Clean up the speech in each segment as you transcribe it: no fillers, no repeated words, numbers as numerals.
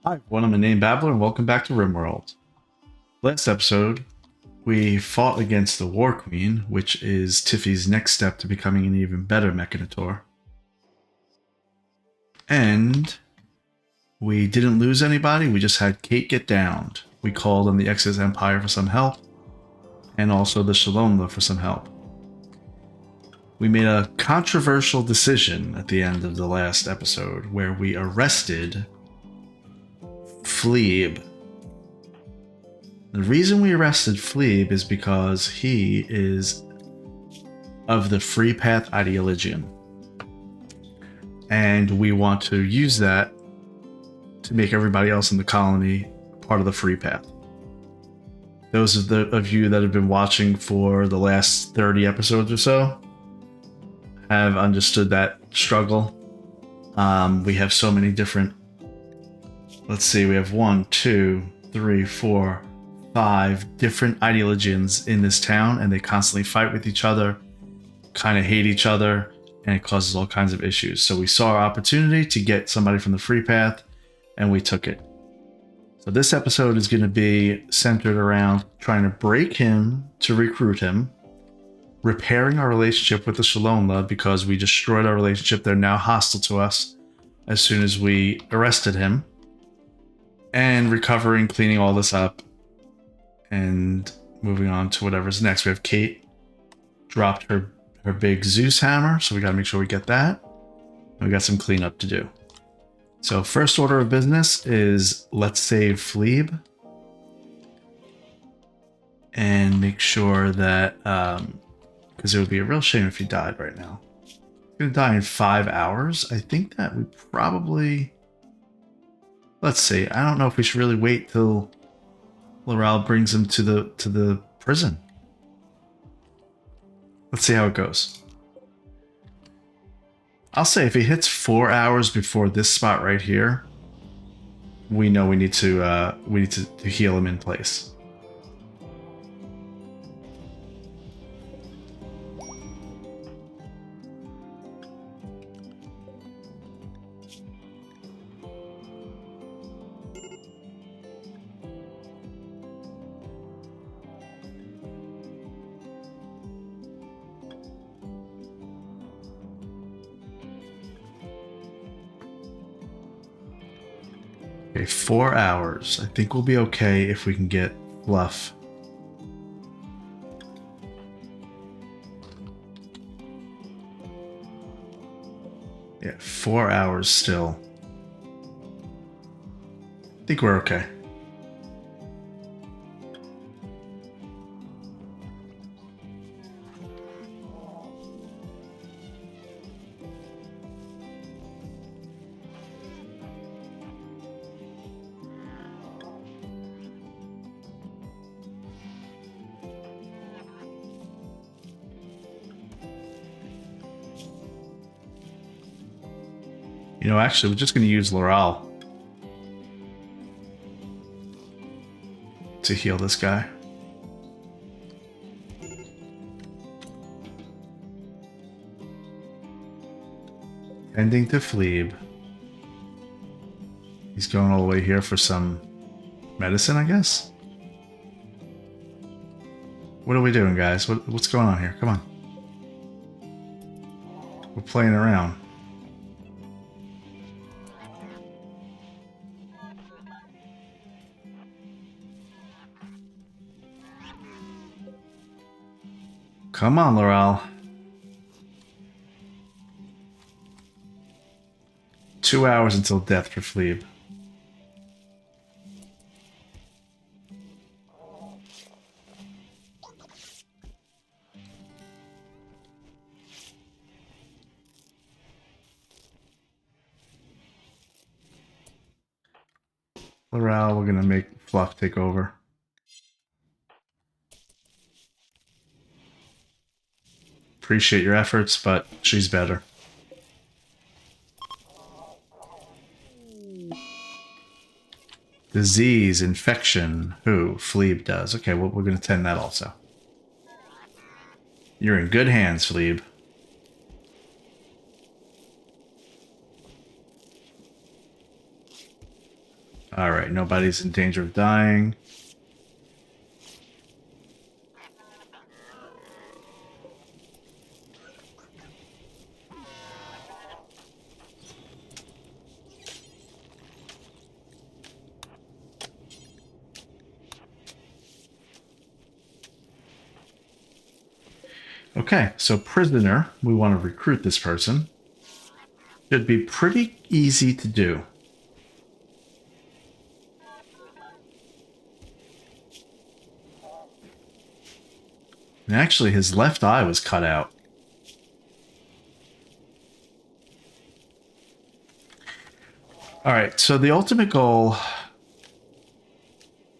Hi, everyone. I'm a name babbler, and welcome back to RimWorld. Last episode, we fought against the War Queen, which is Tiffy's next step to becoming an even better Mechanator. And we didn't lose anybody, we just had Kate get downed. We called on the Exodus Empire for some help, and also the Shalomla for some help. We made a controversial decision at the end of the last episode where we arrested Fleeb. The reason we arrested Fleeb is because he is of the Free Path ideology. And we want to use that to make everybody else in the colony part of the Free Path. Those of you that have been watching for the last 30 episodes or so have understood that struggle. We have so many different, let's see, we have 1, 2, 3, 4, 5 different ideologians in this town, and they constantly fight with each other, kind of hate each other, and it causes all kinds of issues. So we saw our opportunity to get somebody from the Free Path, and we took it. So this episode is going to be centered around trying to break him to recruit him, repairing our relationship with the Shalomla because we destroyed our relationship. They're now hostile to us as soon as we arrested him, and recovering, cleaning all this up, and moving on to whatever's next. We have Kate dropped her big Zeus hammer, so we got to make sure we get that. And we got some cleanup to do. So first order of business is let's save Fleeb and make sure that because it would be a real shame if he died right now. He's gonna die in 5 hours. I think that we probably, let's see, I don't know if we should really wait till Laral brings him to the prison. Let's see how it goes. I'll say if he hits 4 hours before this spot right here, we know we need to heal him in place. Okay, 4 hours. I think we'll be okay if we can get Fluff. Yeah, 4 hours still. I think we're okay. You know, actually, we're just going to use Laral to heal this guy. Ending to Fleeb. He's going all the way here for some medicine, I guess? What are we doing, guys? What's going on here? Come on. We're playing around. Come on, Laral. 2 hours until death for Fleeb. Laral, we're gonna make Fluff take over. Appreciate your efforts, but she's better. Disease, infection. Who? Fleeb does. Okay, well, we're going to tend that also. You're in good hands, Fleeb. All right, nobody's in danger of dying. Okay, so prisoner, we want to recruit this person. Should be pretty easy to do. And actually, his left eye was cut out. All right, so the ultimate goal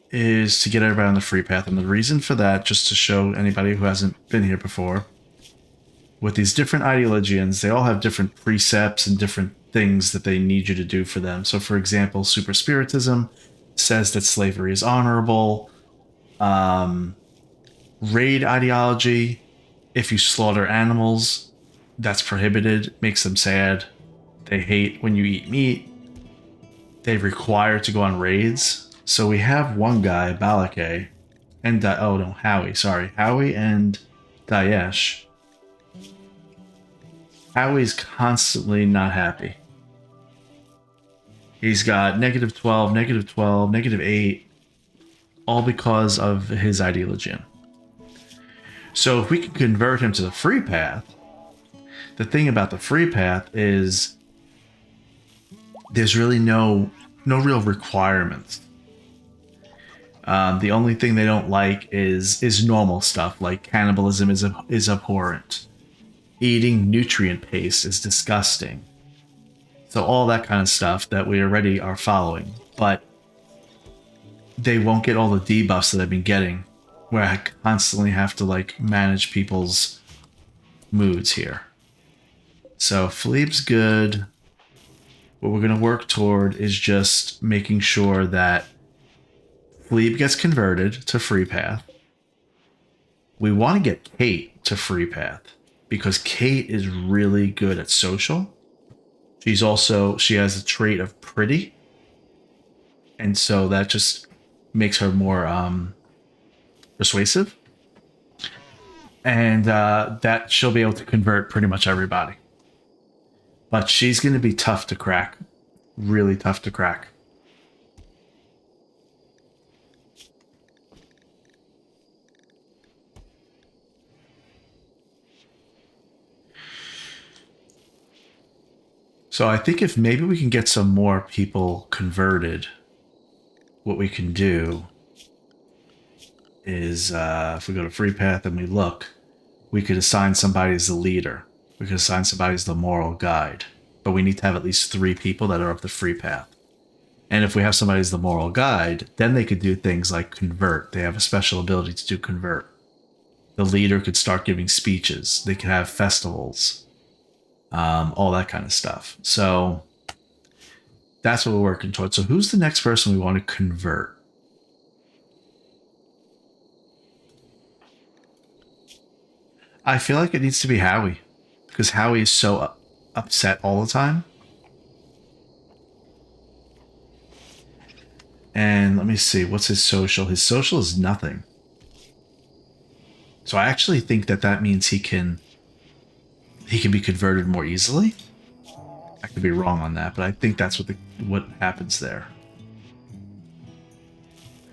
is to get everybody on the free path. And the reason for that, just to show anybody who hasn't been here before, with these different ideologians, they all have different precepts and different things that they need you to do for them. So, for example, super spiritism says that slavery is honorable. Raid ideology, if you slaughter animals, that's prohibited, makes them sad. They hate when you eat meat. They require to go on raids. So we have one guy, Balake, and Howie. Sorry, Howie and Daesh. Howie's constantly not happy. He's got -12, -12, -8, all because of his ideology. So if we can convert him to the free path, the thing about the free path is there's really no real requirements. The only thing they don't like is normal stuff, like cannibalism is abhorrent. Eating nutrient paste is disgusting. So all that kind of stuff that we already are following. But they won't get all the debuffs that I've been getting, where I constantly have to like manage people's moods here. So Philippe's good. What we're going to work toward is just making sure that Philippe gets converted to free path. We want to get Kate to free path because Kate is really good at social. She has a trait of pretty. And so that just makes her more persuasive. And that she'll be able to convert pretty much everybody. But she's going to be tough to crack. Really tough to crack. So I think if maybe we can get some more people converted, what we can do is if we go to free path and we look, we could assign somebody as the leader. We could assign somebody as the moral guide. But we need to have at least 3 people that are of the free path. And if we have somebody as the moral guide, then they could do things like convert. They have a special ability to do convert. The leader could start giving speeches. They could have festivals. All that kind of stuff. So that's what we're working towards. So who's the next person we want to convert? I feel like it needs to be Howie, because Howie is so upset all the time. And let me see, what's his social? His social is nothing. So I actually think that means he can be converted more easily. I could be wrong on that, but I think that's what happens there.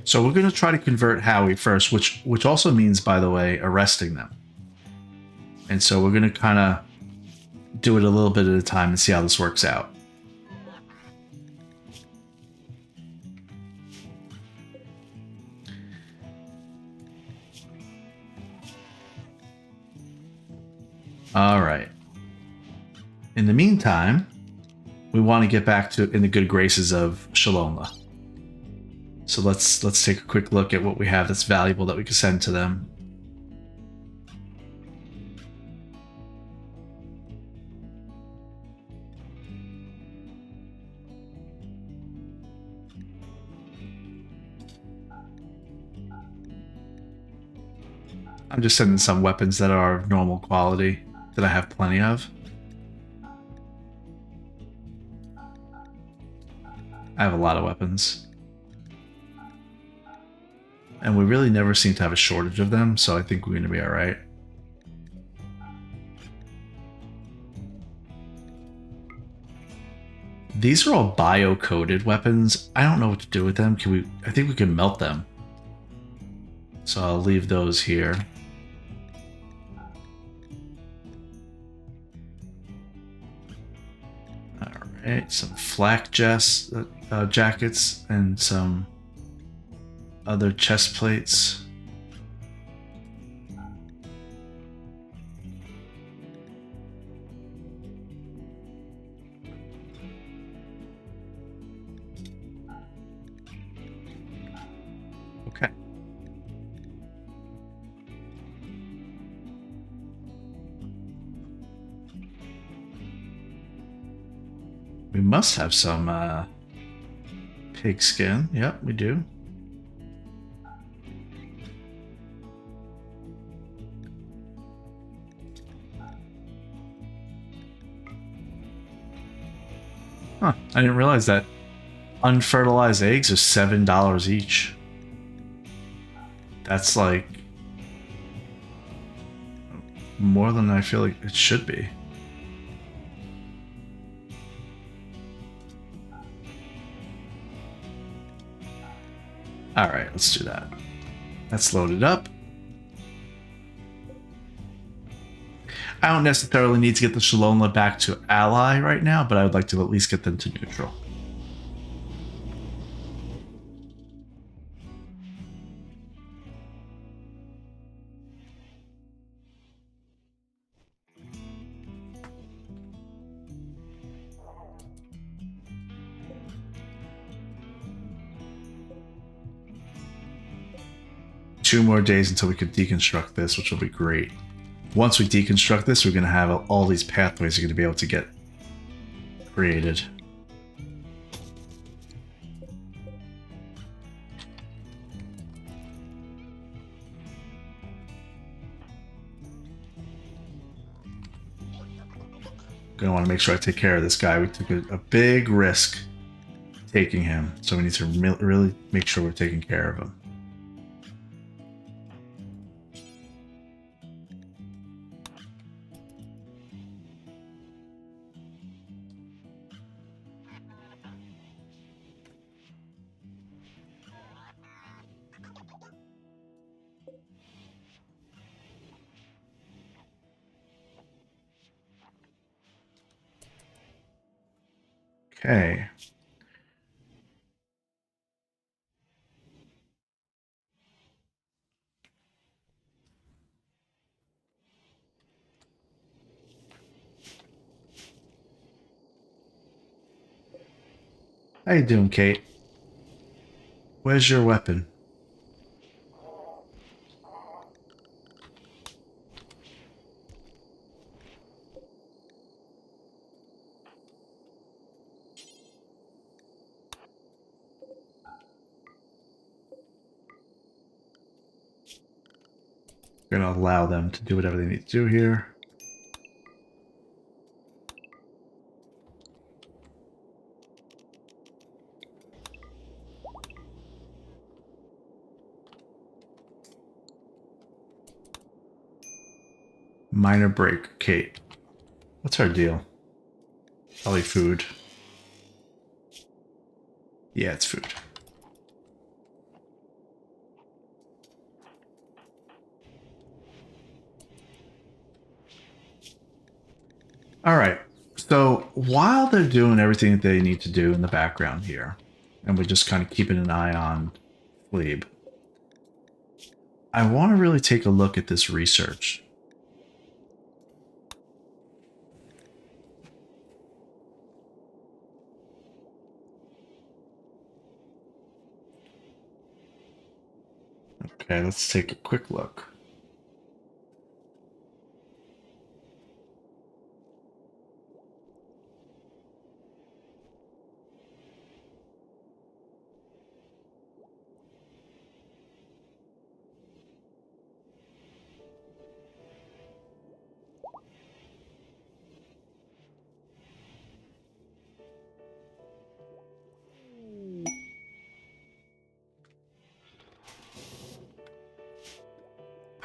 So we're going to try to convert Howie first, which also means, by the way, arresting them. And so we're going to kind of do it a little bit at a time and see how this works out. All right. In the meantime, we want to get back to in the good graces of Shalomla. So let's take a quick look at what we have that's valuable that we can send to them. I'm just sending some weapons that are of normal quality that I have plenty of. I have a lot of weapons. And we really never seem to have a shortage of them, so I think we're going to be all right. These are all bio-coded weapons. I don't know what to do with them. Can we? I think we can melt them. So I'll leave those here. All right, some flak jackets and some other chest plates. Okay. We must have some pig skin. Yep, we do. Huh, I didn't realize that unfertilized eggs are $7 each. That's like more than I feel like it should be. All right, let's do that. That's loaded up. I don't necessarily need to get the Shalonla back to ally right now, but I would like to at least get them to neutral. Two more days until we could deconstruct this, which will be great. Once we deconstruct this, we're going to have all these pathways are going to be able to get created. Gonna want to make sure I take care of this guy. We took a big risk taking him, so we need to really make sure we're taking care of him. Okay. How you doing, Kate? Where's your weapon? We're gonna allow them to do whatever they need to do here. Minor break, Kate. What's our deal? Probably food. Yeah, it's food. All right. So while they're doing everything that they need to do in the background here, and we're just kind of keeping an eye on Glebe, I want to really take a look at this research. Okay, let's take a quick look.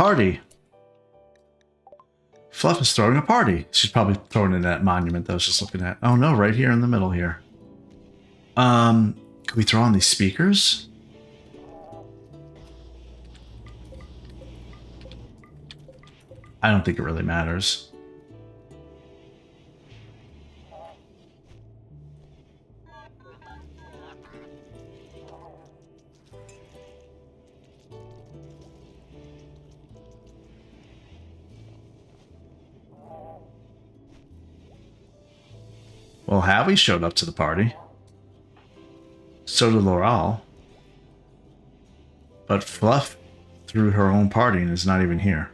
Party. Fluff is throwing a party. She's probably throwing in that monument that I was just looking at. Oh no, right here in the middle here. Can we throw on these speakers? I don't think it really matters. Well, Howie showed up to the party. So did Laurel. But Fluff threw her own party and is not even here.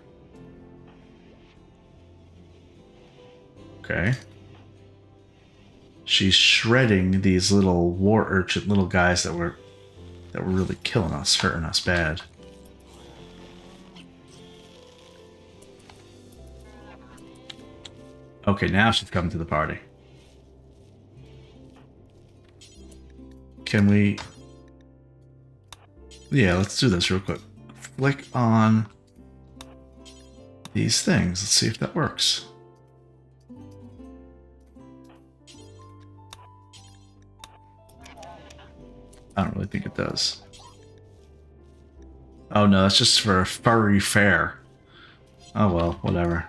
Okay. She's shredding these little war urchin little guys that were really killing us, hurting us bad. Okay, now she's coming to the party. Can we... Yeah, let's do this real quick. Flick on these things. Let's see if that works. I don't really think it does. Oh no, that's just for a furry fair. Oh well, whatever.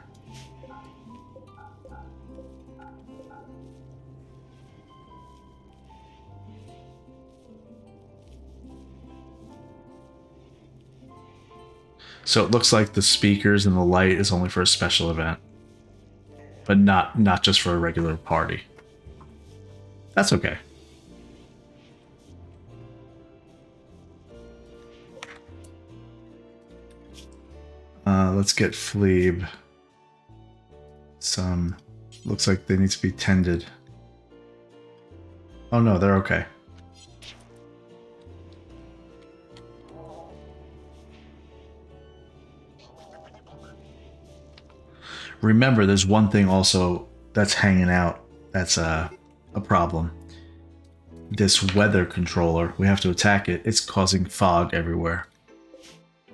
So it looks like the speakers and the light is only for a special event, but not just for a regular party. That's okay. Let's get Fleeb some... Looks like they need to be tended. Oh no, they're okay. Remember, there's one thing also that's hanging out that's a problem. This weather controller, we have to attack it. It's causing fog everywhere.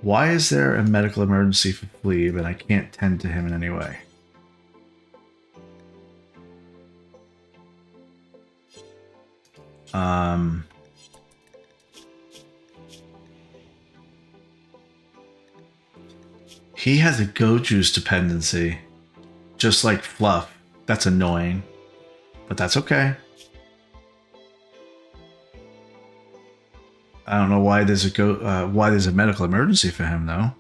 Why is there a medical emergency for Fleeb and I can't tend to him in any way? He has a Go Juice dependency, just like Fluff. That's annoying, but that's okay. I don't know why there's a medical emergency for him though.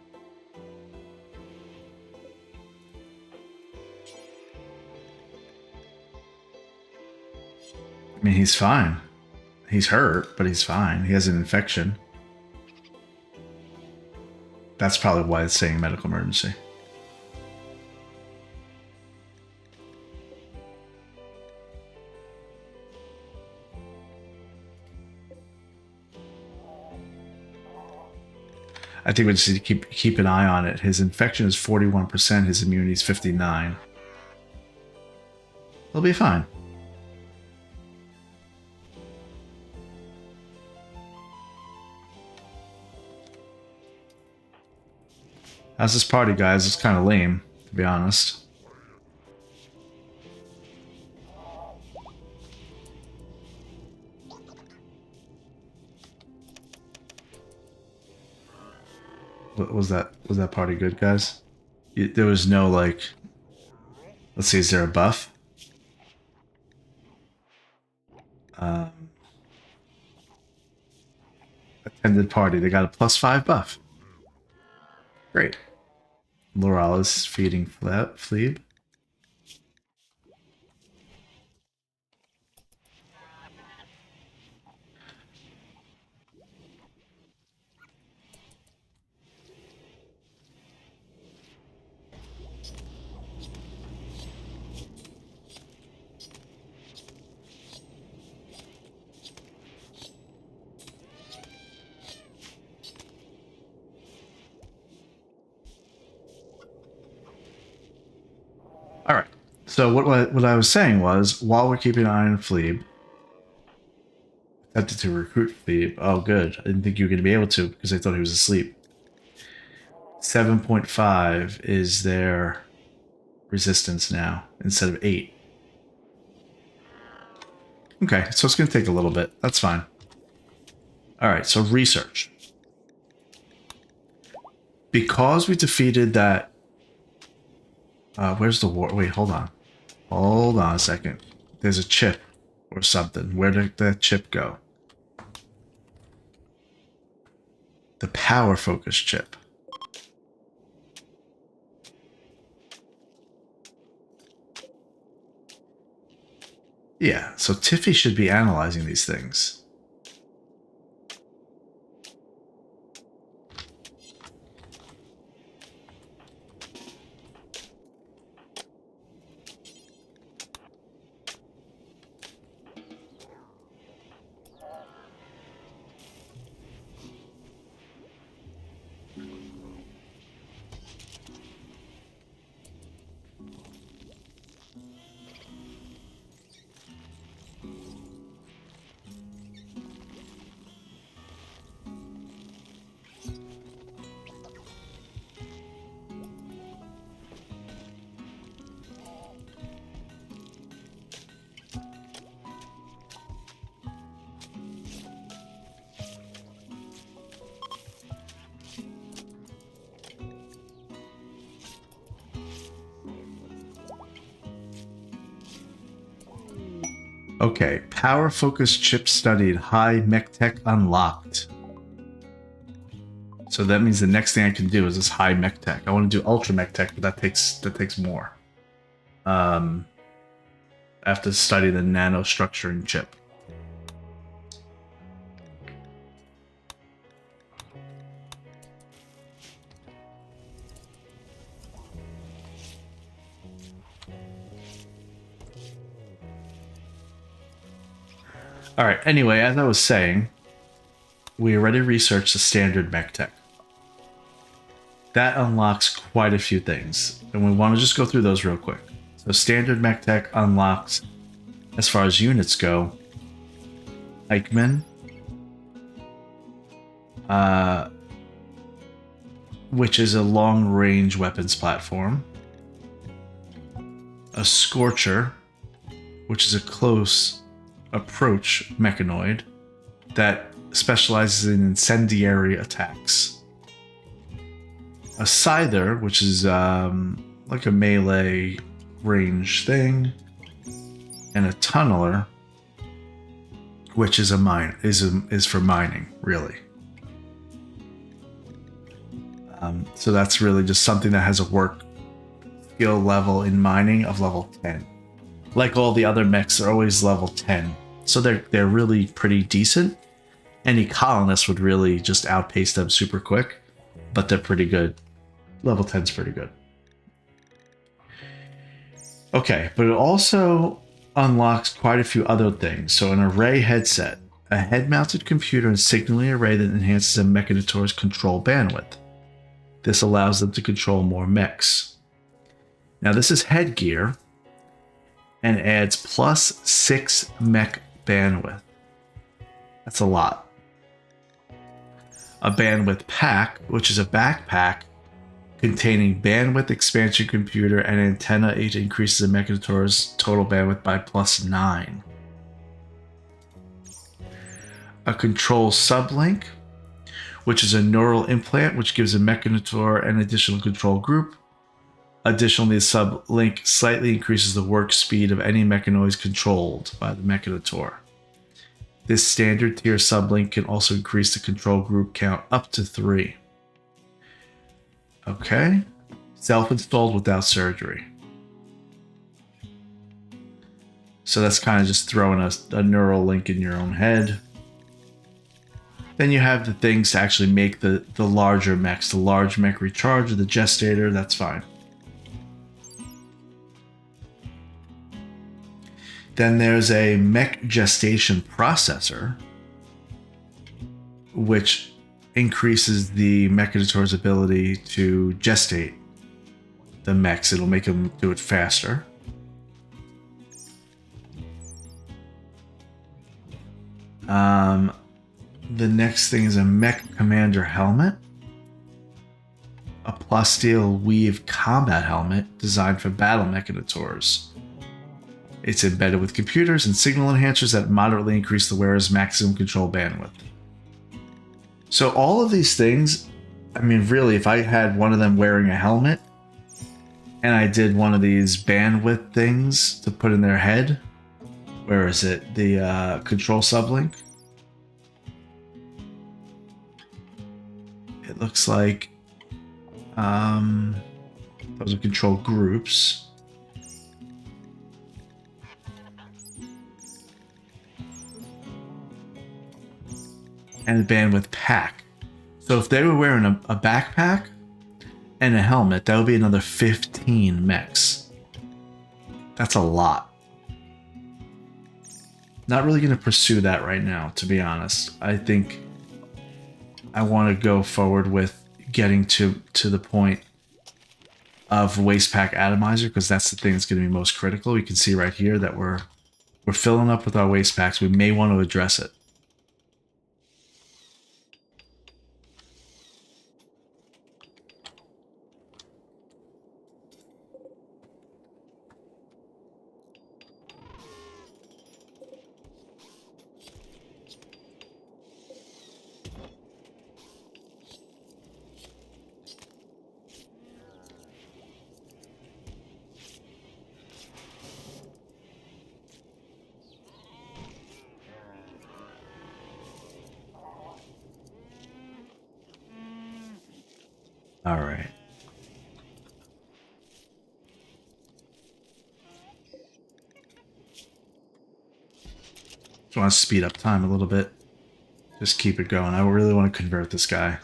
I mean, he's fine. He's hurt, but he's fine. He has an infection. That's probably why it's saying medical emergency. I think we just need to keep an eye on it. His infection is 41%. His immunity is 59. He'll be fine. How's this party, guys? It's kind of lame, to be honest. Was that party good, guys? There was no, like... Let's see, is there a buff? Attended party. They got a +5 buff. Great. Laurel is feeding Fleeb. All right. So what I was saying was, while we're keeping an eye on Fleeb, attempted to recruit Fleeb. Oh, good. I didn't think you were going to be able to because I thought he was asleep. 7.5 is their resistance now instead of 8. Okay, so it's going to take a little bit. That's fine. All right, so research. Because we defeated that... where's the war? Wait, hold on. Hold on a second. There's a chip or something. Where did that chip go? The power focus chip. Yeah, so Tiffy should be analyzing these things. Okay, power focus chip studied, high mech tech unlocked. So that means the next thing I can do is this high mech tech. I want to do ultra mech tech, but that takes more. I have to study the nanostructuring chip. All right. Anyway, as I was saying, we already researched the standard mech tech. That unlocks quite a few things, and we want to just go through those real quick. So standard mech tech unlocks, as far as units go, Eichmann, which is a long-range weapons platform, a Scorcher, which is a close approach mechanoid that specializes in incendiary attacks. A Scyther, which is like a melee range thing, and a Tunneler, which is is for mining, really. So that's really just something that has a work skill level in mining of level 10. Like all the other mechs, they're always level 10. So they're really pretty decent. Any colonist would really just outpace them super quick, but they're pretty good. Level 10's pretty good. Okay, but it also unlocks quite a few other things. So an array headset, a head-mounted computer and signaling array that enhances a Mechanitor's control bandwidth. This allows them to control more mechs. Now this is headgear and adds plus 6 mech bandwidth. That's a lot. A bandwidth pack, which is a backpack containing bandwidth expansion computer and antenna, it increases the Mechanitor's total bandwidth by plus 9. A control sublink, which is a neural implant which gives a Mechanitor an additional control group. Additionally, the sublink slightly increases the work speed of any mechanoids controlled by the Mechanitor. This standard tier sublink can also increase the control group count up to 3. Okay. Self-installed without surgery. So that's kind of just throwing a neural link in your own head. Then you have the things to actually make the larger mechs. The large mech recharger, the gestator, that's fine. Then there's a mech gestation processor, which increases the Mechanitor's ability to gestate the mechs. It'll make them do it faster. The next thing is a mech commander helmet. A plasteel weave combat helmet designed for battle mechanitors. It's embedded with computers and signal enhancers that moderately increase the wearer's maximum control bandwidth. So all of these things, I mean, really, if I had one of them wearing a helmet and I did one of these bandwidth things to put in their head, where is it? The control sublink. It looks like those are control groups. And a bandwidth pack. So if they were wearing a backpack and a helmet, that would be another 15 mechs. That's a lot. Not really going to pursue that right now, to be honest. I think I want to go forward with getting to the point of waste pack atomizer, because that's the thing that's going to be most critical. You can see right here that we're filling up with our waste packs. We may want to address it. All right. Just want to speed up time a little bit. Just keep it going. I really want to convert this guy.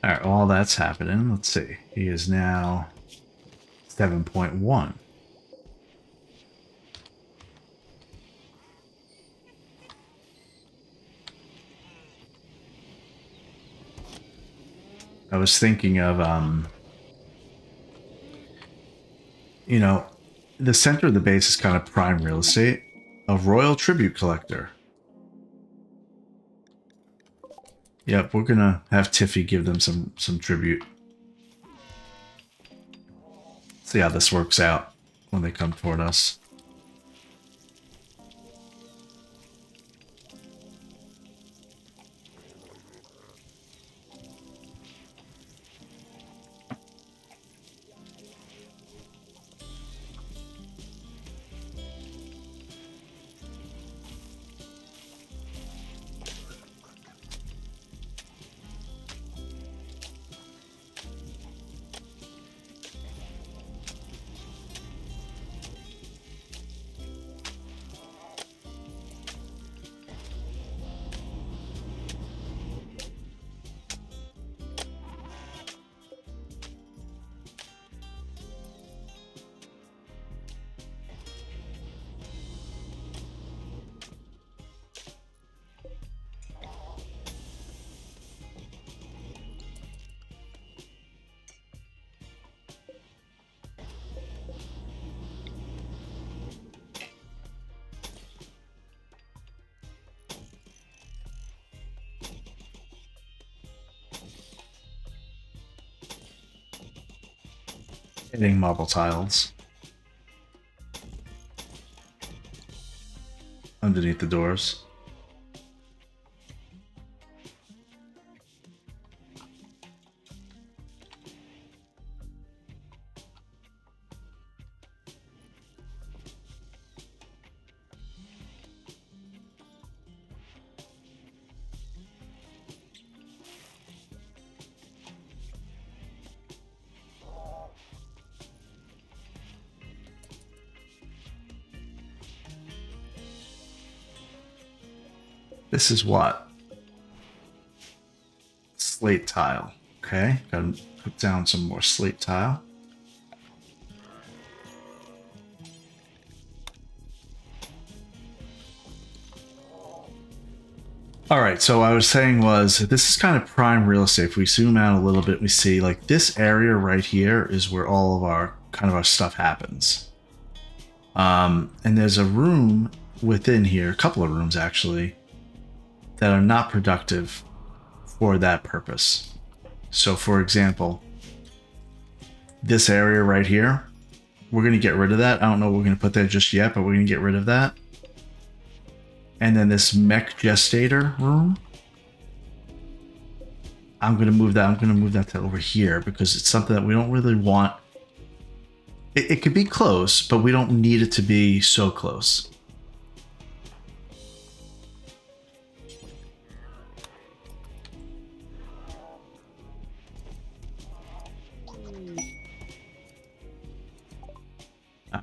All right, all that's happening. Let's see. He is now 7.1. I was thinking of, you know, the center of the base is kind of prime real estate. A royal tribute collector. Yep, we're gonna have Tiffy give them some tribute. See how this works out when they come toward us. Hitting marble tiles. Underneath the doors. This is what? Slate tile. Okay, gotta put down some more slate tile. All right, so what I was saying was this is kind of prime real estate. If we zoom out a little bit, we see like this area right here is where all of our kind of our stuff happens. And there's a room within here, a couple of rooms actually, that are not productive for that purpose. So, for example, this area right here, we're going to get rid of that. I don't know what we're going to put there just yet, but we're going to get rid of that. And then this mech gestator room, I'm going to move that. I'm going to move that to over here because it's something that we don't really want. It could be close, but we don't need it to be so close.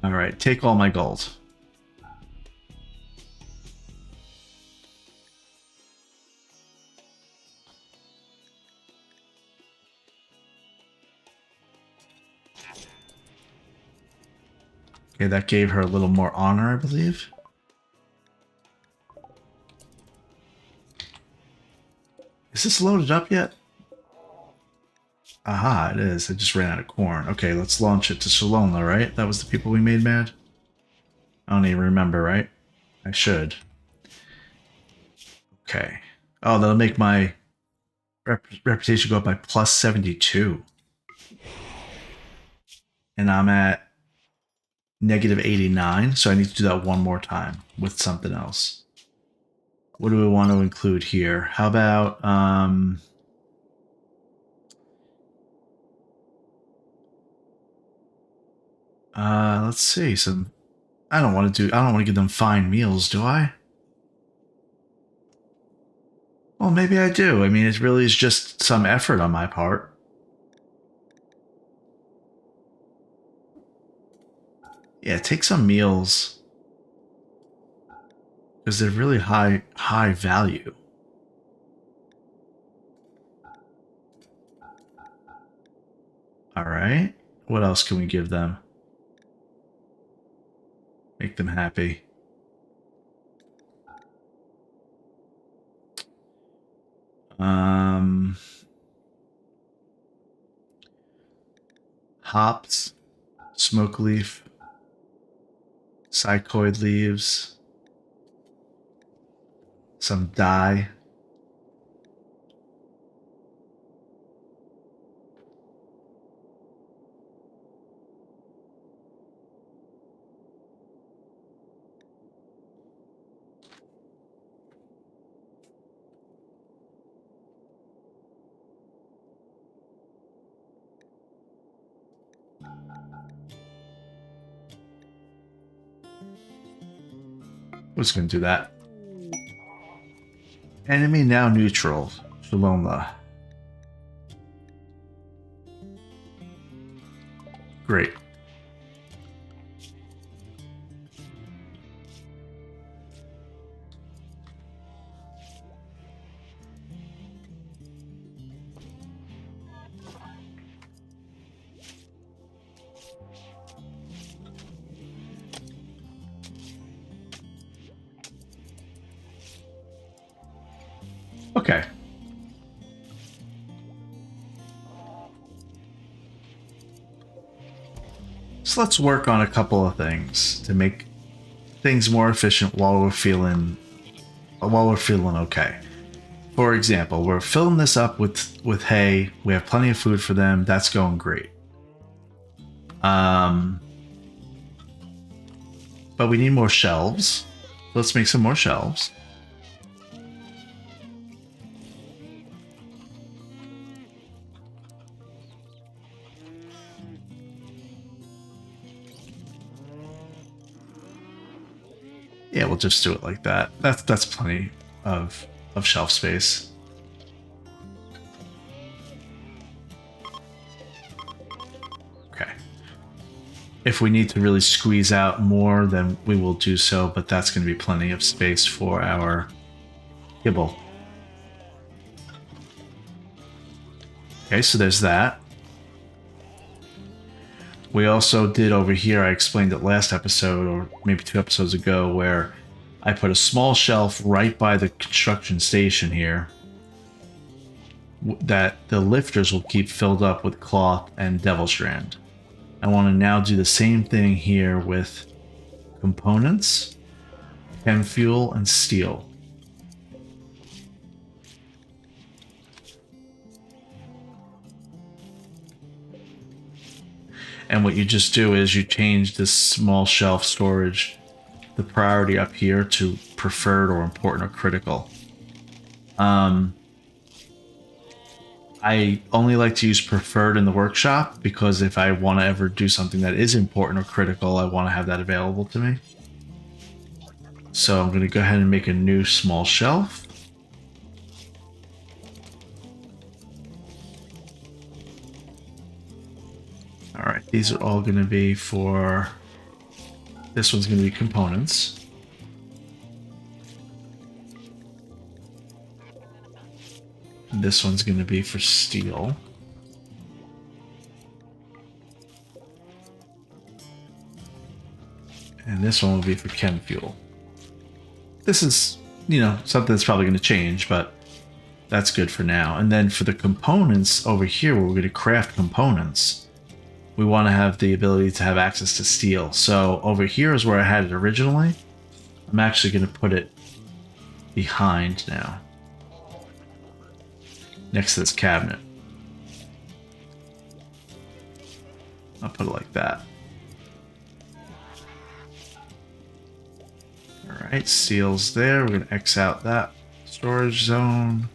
All right, take all my gold. Okay, that gave her a little more honor, I believe. Is this loaded up yet? Aha, it is. I just ran out of corn. Okay, let's launch it to Solona, right? That was the people we made mad? I don't even remember, right? I should. Okay. Oh, that'll make my reputation go up by plus 72. And I'm at negative 89, so I need to do that one more time with something else. What do we want to include here? How about let's see. I don't want to give them fine meals, do I? Well, maybe I do. I mean, it really is just some effort on my part. Yeah, take some meals because they're really high value. All right. What else can we give them? Make them happy. Hops, smoke leaf, psychoid leaves, some dye. Who's going to do that? Enemy now neutral. Shalomla. Great. Okay. So let's work on a couple of things to make things more efficient while we're feeling okay. For example, we're filling this up with hay. We have plenty of food for them. That's going great. But we need more shelves. Let's make some more shelves. Yeah, we'll just do it like that. That's plenty of shelf space. Okay. If we need to really squeeze out more, then we will do so, but that's going to be plenty of space for our kibble. Okay, so there's that. We also did over here, I explained it last episode, or maybe 2 episodes ago, where I put a small shelf right by the construction station here that the lifters will keep filled up with cloth and devil strand. I want to now do the same thing here with components, chem fuel, and steel. And what you just do is you change this small shelf storage, the priority up here, to preferred or important or critical. I only like to use preferred in the workshop because if I want to ever do something that is important or critical, I want to have that available to me. So I'm going to go ahead and make a new small shelf. All right, these are all going to be for... This one's going to be components. This one's going to be for steel. And this one will be for chem fuel. This is, something that's probably going to change, but that's good for now. And then for the components over here, where we're going to craft components, we want to have the ability to have access to steel. So over here is where I had it originally. I'm actually going to put it behind now, next to this cabinet. I'll put it like that. All right, steel's there. We're going to X out that storage zone.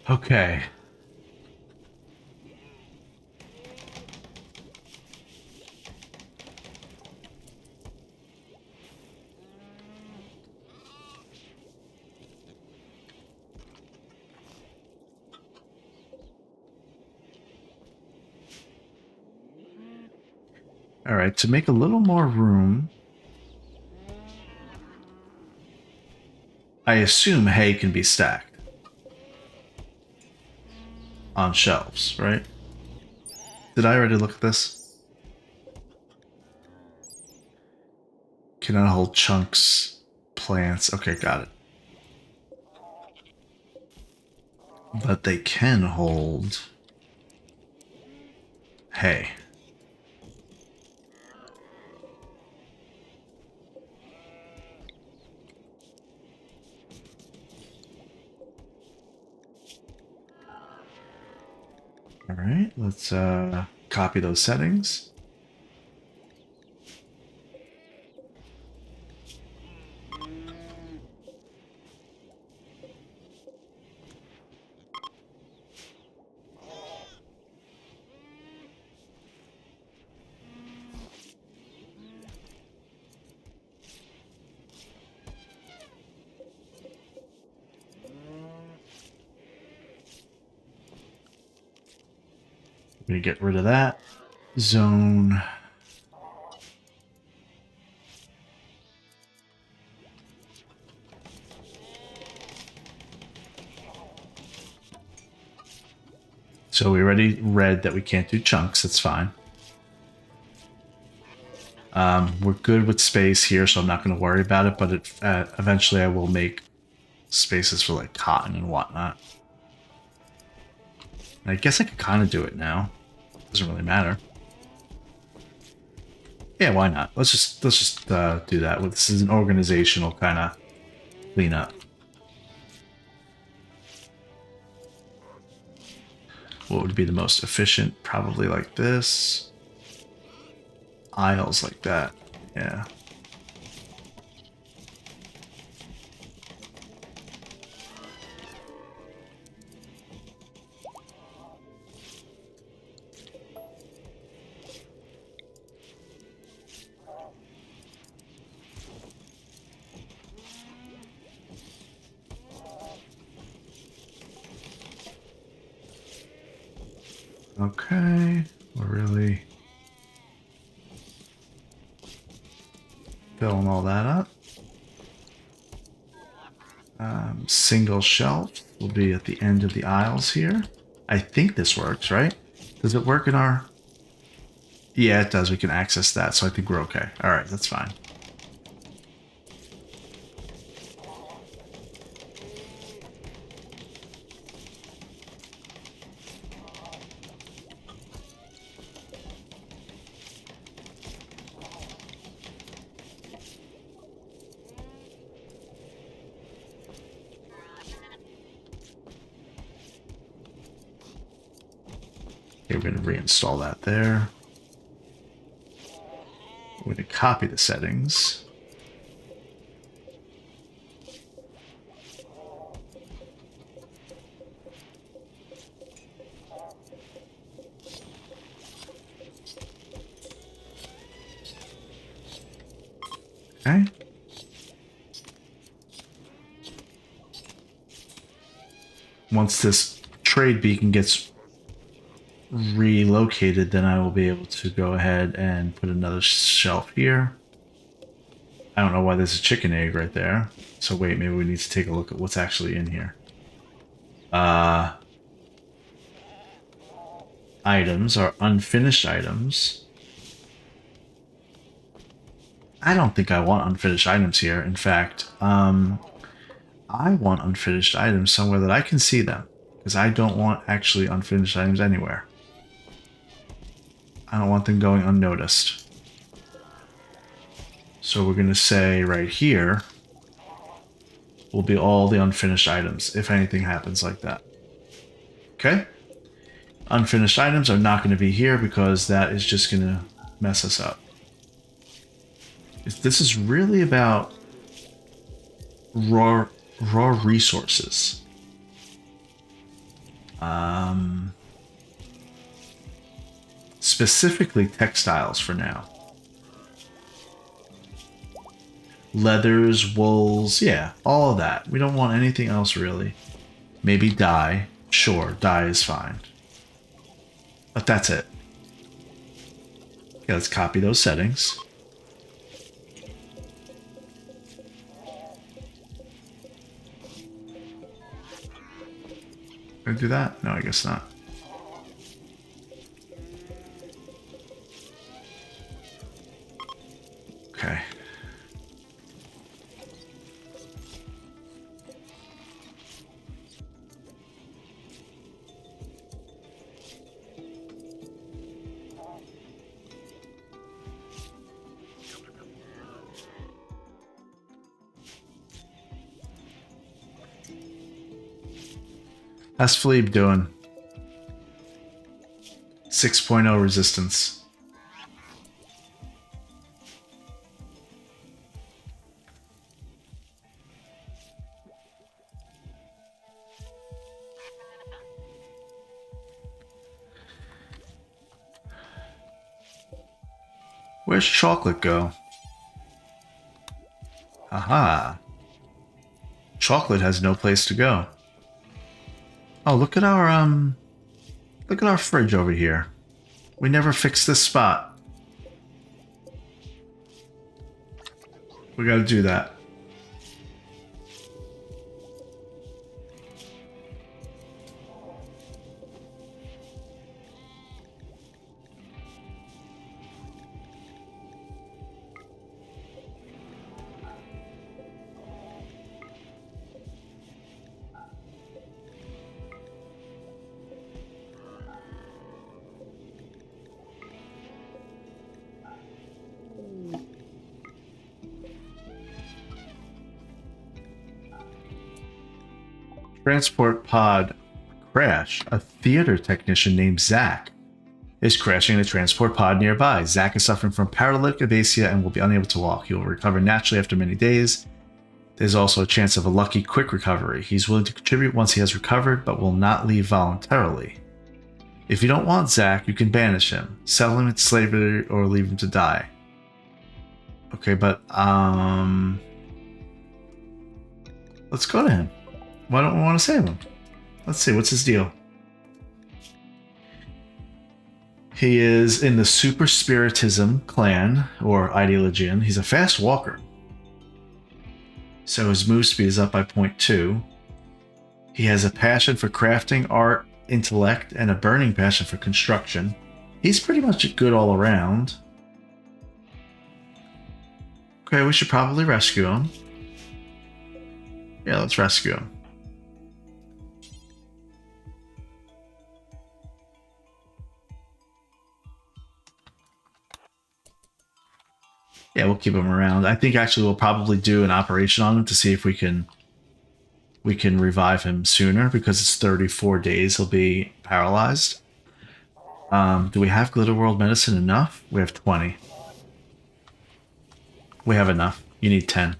Okay. All right, to make a little more room, I assume hay can be stacked on shelves, right? Did I already look at this? Cannot hold chunks, plants. Okay, got it. But they can hold hay. All right, let's copy those settings. We're gonna get rid of that zone. So we already read that we can't do chunks. That's fine. We're good with space here, so I'm not going to worry about it. But eventually, I will make spaces for like cotton and whatnot. And I guess I could kind of do it now. Doesn't really matter. Yeah, why not? Let's just do that. This is an organizational kind of cleanup. What would be the most efficient? Probably like this. Aisles like that. Yeah. Okay, we're really filling all that up. Single shelf will be at the end of the aisles here. I think this works, right? Does it work in our... Yeah, it does. We can access that, so I think we're okay. All right, that's fine. Okay, we're going to reinstall that there. We're going to copy the settings. Okay. Once this trade beacon gets relocated, then I will be able to go ahead and put another shelf here. I don't know why there's a chicken egg right there. So wait, maybe we need to take a look at what's actually in here. Items are unfinished items. I don't think I want unfinished items here. In fact, I want unfinished items somewhere that I can see them. Because I don't want actually unfinished items anywhere. I don't want them going unnoticed. So we're going to say right here will be all the unfinished items, if anything happens like that. Okay? Unfinished items are not going to be here because that is just going to mess us up. This is really about raw resources. Specifically textiles for now. Leathers, wools, yeah, all of that. We don't want anything else really. Maybe dye. Sure, dye is fine. But that's it. Okay, let's copy those settings. Can I do that? No, I guess not. Okay. How's Philippe doing? 6.0 resistance. Where's Chocolate go? Aha. Chocolate has no place to go. Oh, look at our fridge over here. We never fixed this spot. We gotta do that. Transport pod crash. A theater technician named Zach is crashing in a transport pod nearby. Zach is suffering from paralytic abasia and will be unable to walk. He will recover naturally after many days. There's also a chance of a lucky quick recovery. He's willing to contribute once he has recovered, but will not leave voluntarily. If you don't want Zach, you can banish him, sell him into slavery, or leave him to die. Okay, but let's go to him. Why don't we want to save him? Let's see, what's his deal? He is in the Super Spiritism clan, or Ideologian. He's a fast walker. So his move speed is up by 0.2. He has a passion for crafting, art, intellect, and a burning passion for construction. He's pretty much good all around. Okay, we should probably rescue him. Yeah, let's rescue him. Yeah, we'll keep him around. I think actually we'll probably do an operation on him to see if we can revive him sooner, because it's 34 days he'll be paralyzed. Do we have Glitter World medicine enough? We have 20. We have enough. You need 10.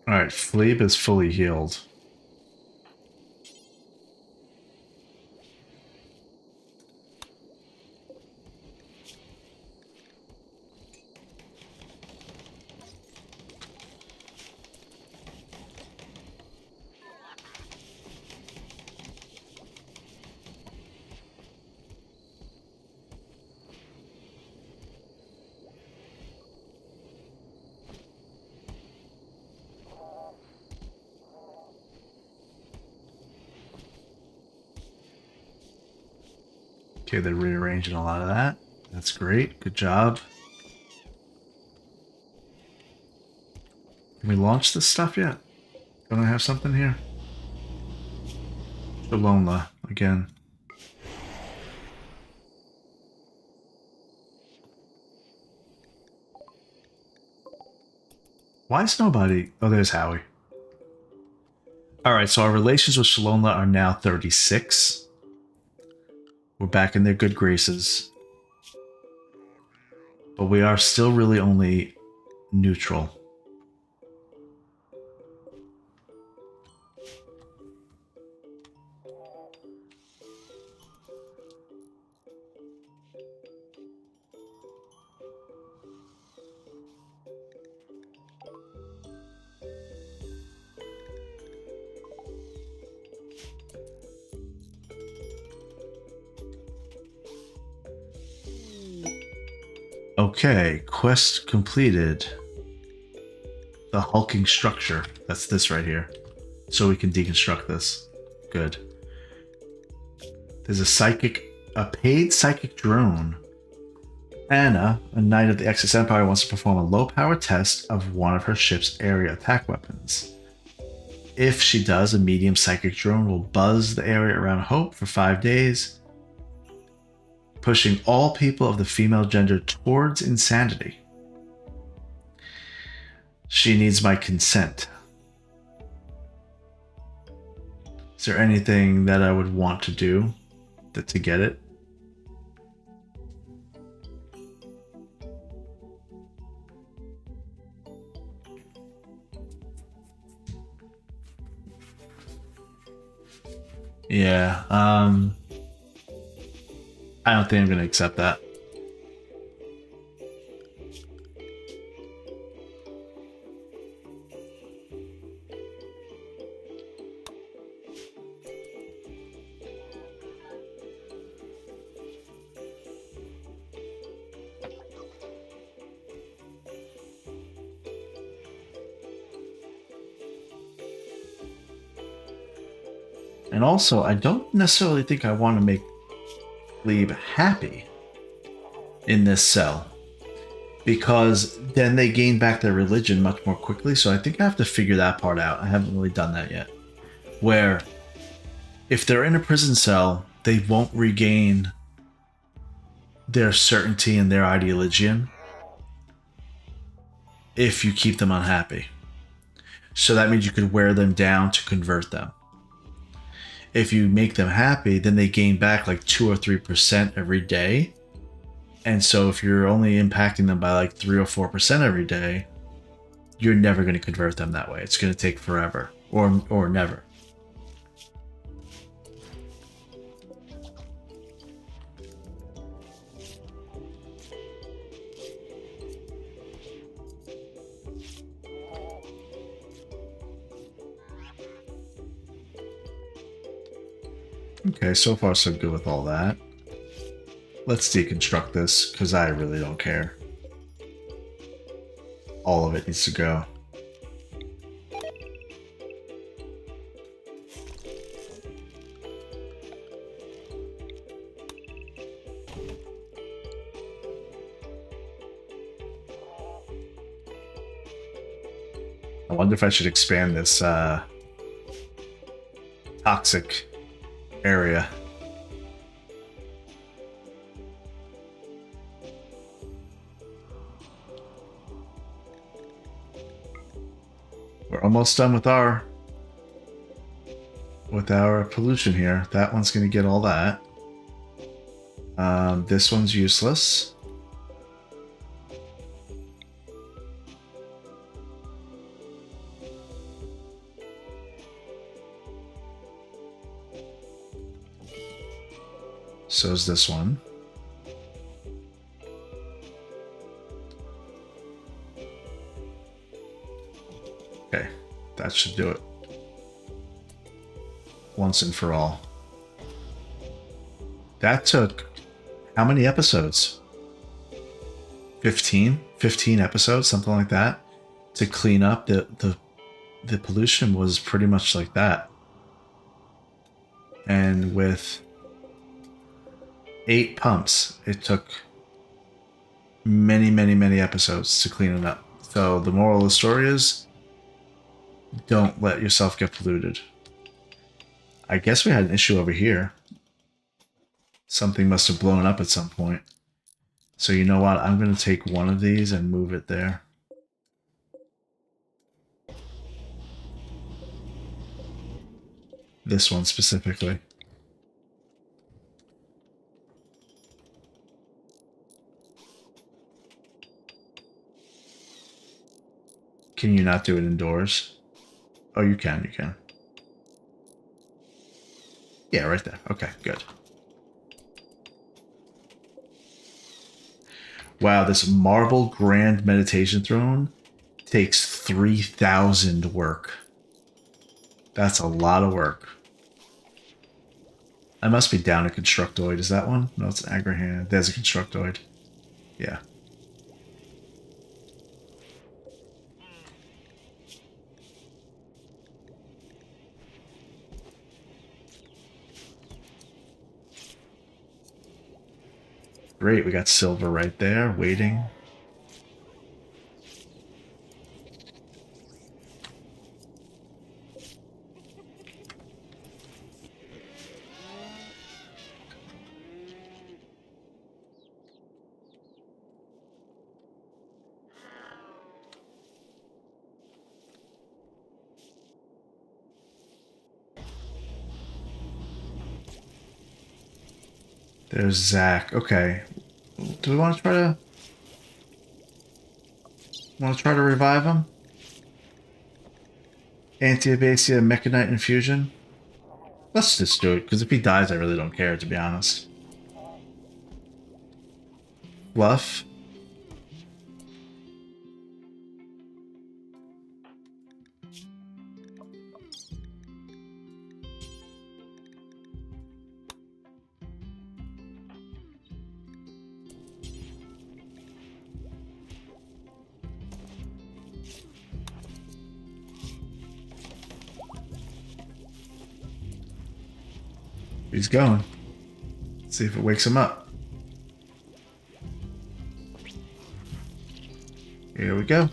Alright, Fleeb is fully healed. Okay, they're rearranging a lot of that. That's great. Good job. Can we launch this stuff yet? Don't I have something here? Shalonla, again. Why is nobody... Oh, there's Howie. Alright, so our relations with Shalonla are now 36. We're back in their good graces. But we are still really only neutral. Okay, quest completed. The hulking structure. That's this right here. So we can deconstruct this. Good. There's a paid psychic drone. Anna, a knight of the Exodus Empire, wants to perform a low-power test of one of her ship's area attack weapons. If she does, a medium psychic drone will buzz the area around Hope for 5 days, pushing all people of the female gender towards insanity. She needs my consent. Is there anything that I would want to do to get it? Yeah, I don't think I'm going to accept that. And also, I don't necessarily think I want to make Glebe happy in this cell, because then they gain back their religion much more quickly. So I think I have to figure that part out. I haven't really done that yet. Where if they're in a prison cell, they won't regain their certainty and their ideologian if you keep them unhappy. So that means you could wear them down to convert them. if you make them happy, then they gain back like 2 or 3% every day. And so if you're only impacting them by like 3 or 4% every day, you're never going to convert them that way. It's going to take forever or never. Okay, so far so good with all that. Let's deconstruct this, because I really don't care. All of it needs to go. I wonder if I should expand this toxic area. We're almost done with our pollution here. That one's going to get all that. This one's useless. So is this one. Okay, that should do it. Once and for all. That took how many episodes? 15? 15 episodes, something like that, to clean up the pollution was pretty much like that. And with 8 pumps, it took many, many, many episodes to clean it up. So the moral of the story is, don't let yourself get polluted. I guess we had an issue over here. Something must have blown up at some point. So you know what? I'm going to take one of these and move it there. This one specifically. Can you not do it indoors? Oh, you can, you can. Yeah, right there. Okay, good. Wow, this marble grand meditation throne takes 3,000 work. That's a lot of work. I must be down a constructoid. Is that one? No, it's an Agrahand. There's a constructoid. Yeah. Great, we got silver right there, waiting. There's Zach. Okay. Do we want to try to revive him? Anti-Abacia Mechanite Infusion? Let's just do it, because if he dies, I really don't care, to be honest. Fluff. He's going. Let's see if it wakes him up. Here we go.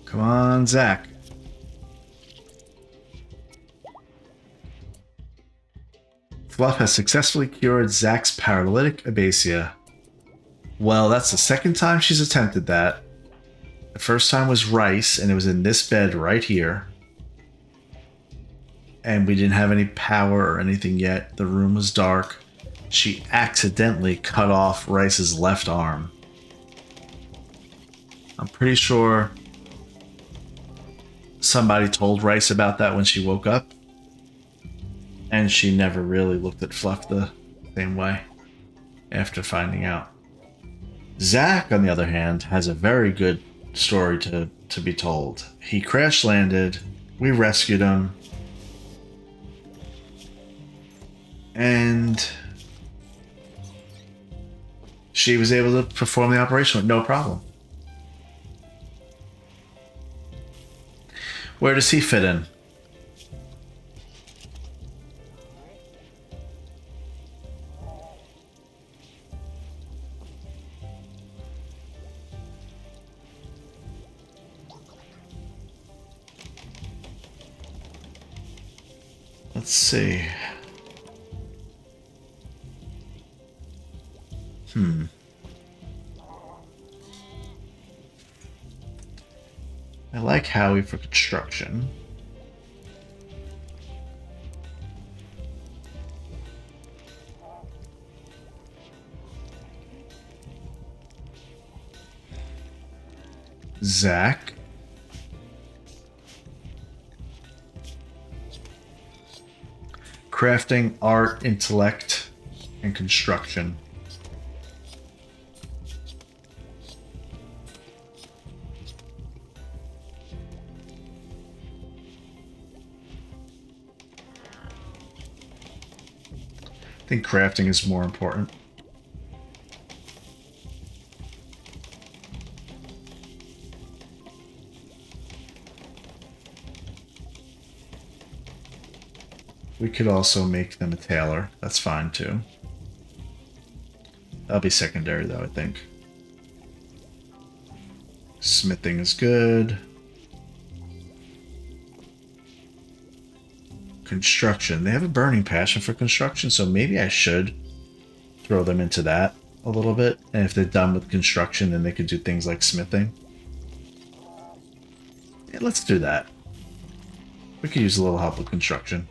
Come on, Zach. Fluff has successfully cured Zach's paralytic Abacia. Well, that's the second time she's attempted that. The first time was rice, and it was in this bed right here. And we didn't have any power or anything yet. The room was dark. She accidentally cut off Rice's left arm. I'm pretty sure somebody told Rice about that when she woke up. And she never really looked at Fluff the same way after finding out. Zach, on the other hand, has a very good story to be told. He crash landed. We rescued him. And she was able to perform the operation with no problem. Where does he fit in? Let's see. I like Howie for construction. Zach. Crafting, art, intellect, and construction. I think crafting is more important. We could also make them a tailor. That's fine too. That'll be secondary though, I think. Smithing is good. Construction. They have a burning passion for construction, so maybe I should throw them into that a little bit. And if they're done with construction, then they could do things like smithing. Yeah, let's do that. We could use a little help with construction.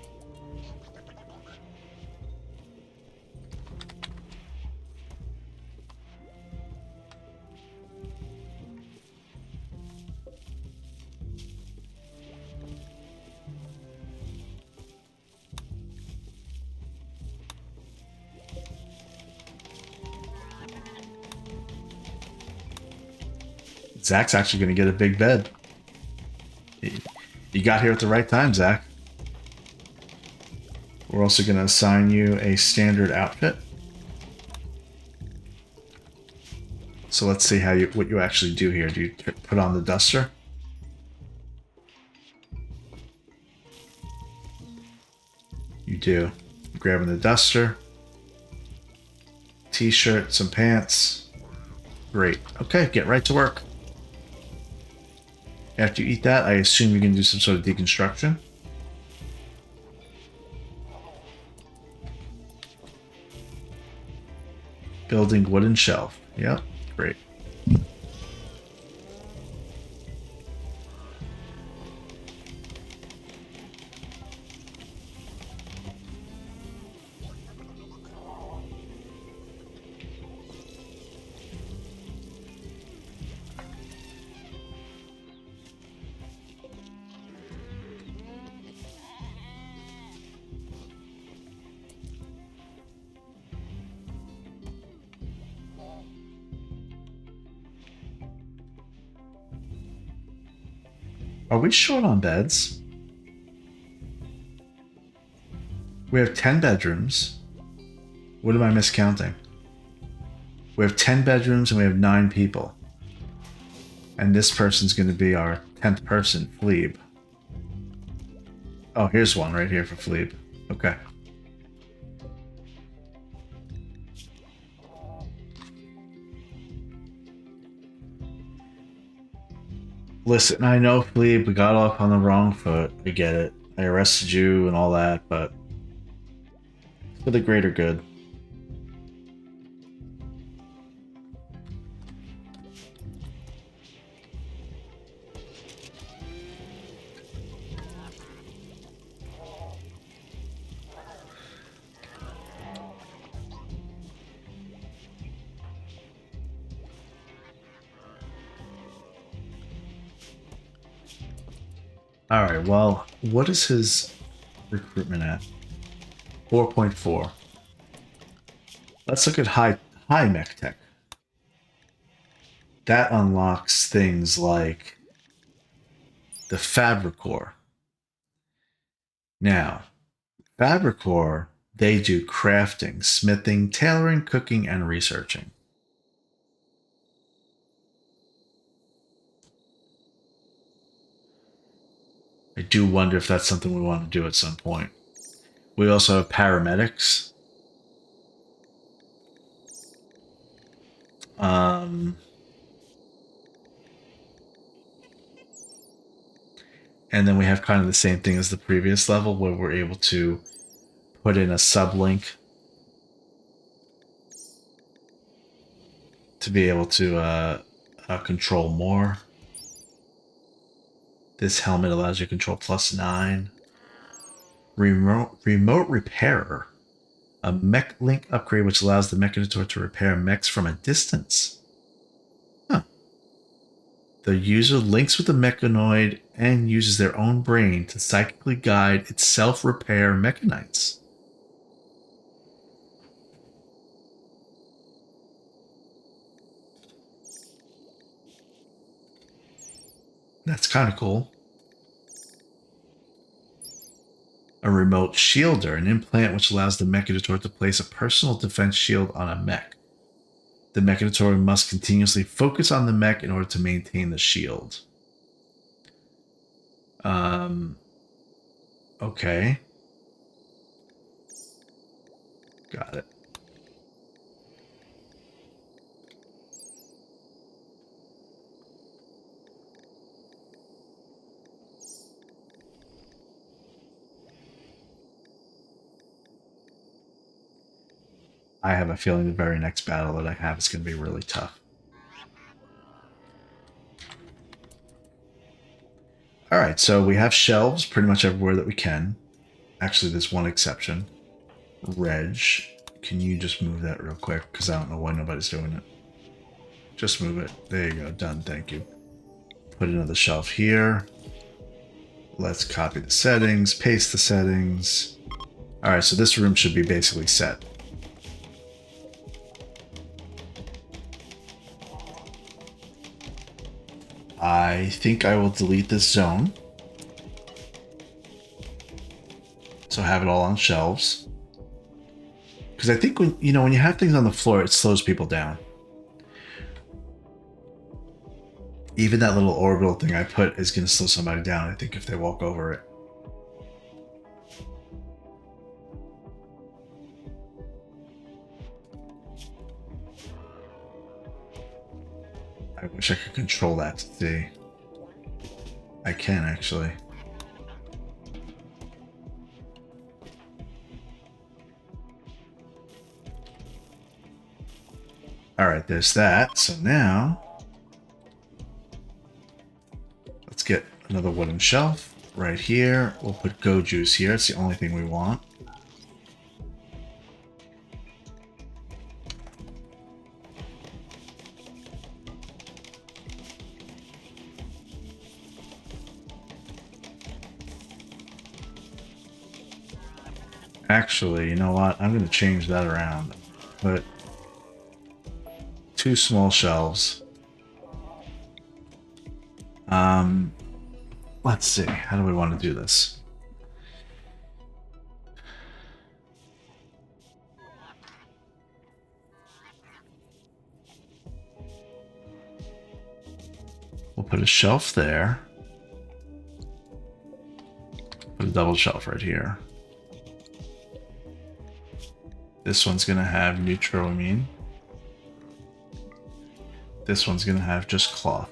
Zach's actually going to get a big bed. You got here at the right time, Zach. We're also going to assign you a standard outfit. So let's see what you actually do here. Do you put on the duster? You do. Grabbing the duster. T-shirt, some pants. Great. Okay, get right to work. After you eat that, I assume you can do some sort of deconstruction. Building wooden shelf. Yep, great. Are we short on beds? We have 10 bedrooms. What am I miscounting? We have 10 bedrooms and we have 9 people. And this person's going to be our 10th person, Fleeb. Oh, here's one right here for Fleeb. Okay. Listen, I know, Fleeb, we got off on the wrong foot. I get it. I arrested you and all that, but for the greater good. All right. Well, what is his recruitment at? 4.4. Let's look at high mech tech. That unlocks things like the Fabricor. Now, Fabricor, they do crafting, smithing, tailoring, cooking, and researching. I do wonder if that's something we want to do at some point. We also have paramedics. Um, and then we have kind of the same thing as the previous level where we're able to put in a sublink to be able to control more. This helmet allows you to control +9. Remote repairer. A mech link upgrade which allows the Mechanitor to repair mechs from a distance. Huh. The user links with the mechanoid and uses their own brain to psychically guide its self-repair mechanites. That's kind of cool. A remote shielder, an implant which allows the Mechanitor to place a personal defense shield on a mech. The Mechanitor must continuously focus on the mech in order to maintain the shield. Okay. Got it. I have a feeling the very next battle that I have is going to be really tough. Alright, so we have shelves pretty much everywhere that we can. Actually, there's one exception. Reg, can you just move that real quick? Because I don't know why nobody's doing it. Just move it. There you go. Done. Thank you. Put another shelf here. Let's copy the settings, paste the settings. Alright, so this room should be basically set. I think I will delete this zone. So have it all on shelves. Because I think when you have things on the floor, it slows people down. Even that little orbital thing I put is going to slow somebody down, I think, if they walk over it. I wish I could control that to see. I can, actually. Alright, there's that. So now... let's get another wooden shelf right here. We'll put Go Juice here. It's the only thing we want. Actually, you know what? I'm going to change that around. Put 2 small shelves. Let's see. How do we want to do this? We'll put a shelf there. Put a double shelf right here. This one's going to have Neutroamine. This one's going to have just cloth.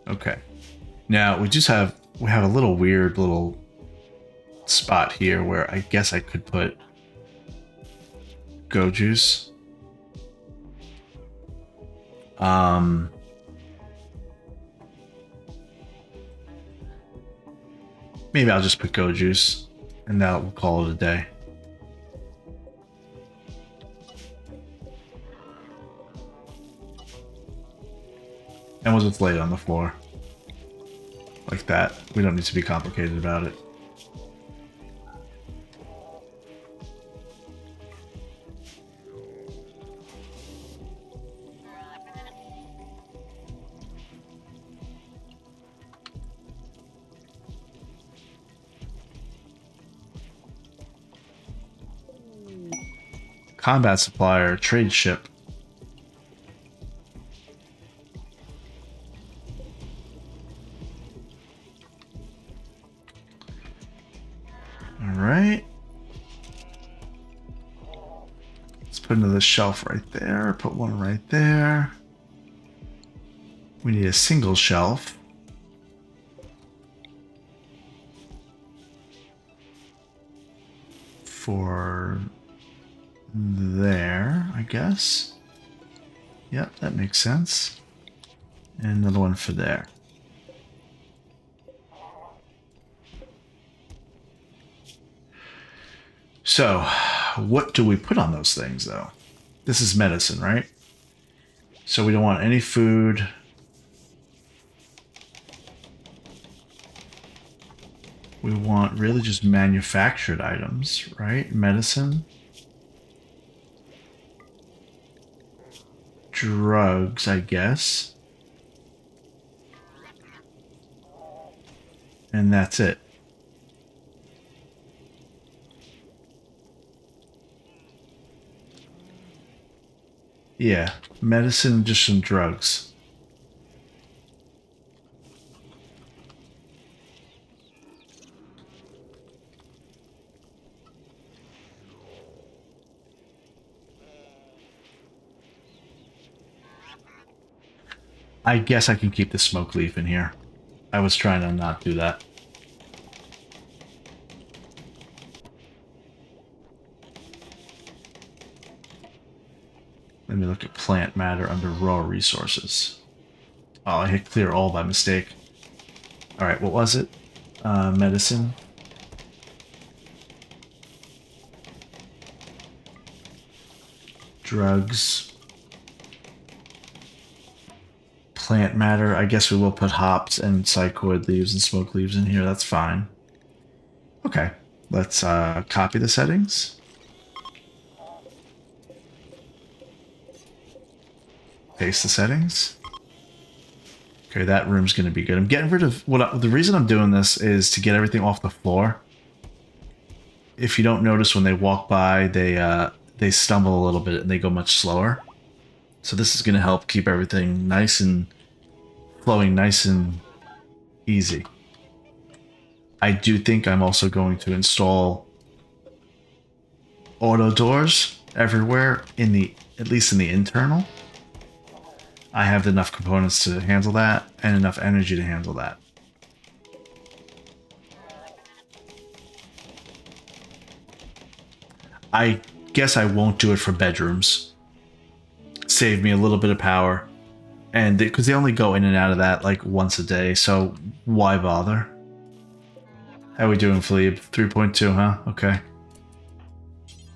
Okay. Now, we have a little weird little spot here where I guess I could put Go Juice. Maybe I'll just put Go Juice, and that will call it a day. And we'll just lay it on the floor. like that. We don't need to be complicated about it. Combat supplier, trade ship. All right. Let's put another shelf right there. Put one right there. We need a single shelf. For there, I guess. Yep, that makes sense. And another one for there. So, what do we put on those things, though? This is medicine, right? So we don't want any food. We want really just manufactured items, right? Medicine. Drugs, I guess. And that's it. Yeah, medicine, just some drugs. I guess I can keep the smoke leaf in here. I was trying to not do that. Let me look at plant matter under raw resources. Oh, I hit clear all by mistake. Alright, what was it? Medicine. Drugs. Plant matter. I guess we will put hops and psychoid leaves and smoke leaves in here. That's fine. Okay, let's copy the settings. Paste the settings. Okay, that room's going to be good. I'm getting rid of the reason I'm doing this is to get everything off the floor. If you don't notice, when they walk by, they stumble a little bit and they go much slower. So this is going to help keep everything nice and flowing, nice and easy. I do think I'm also going to install auto doors everywhere at least in the internal. I have enough components to handle that and enough energy to handle that. I guess I won't do it for bedrooms. Save me a little bit of power. And because they only go in and out of that like once a day, so why bother? How we doing, Philippe? 3.2, huh? Okay.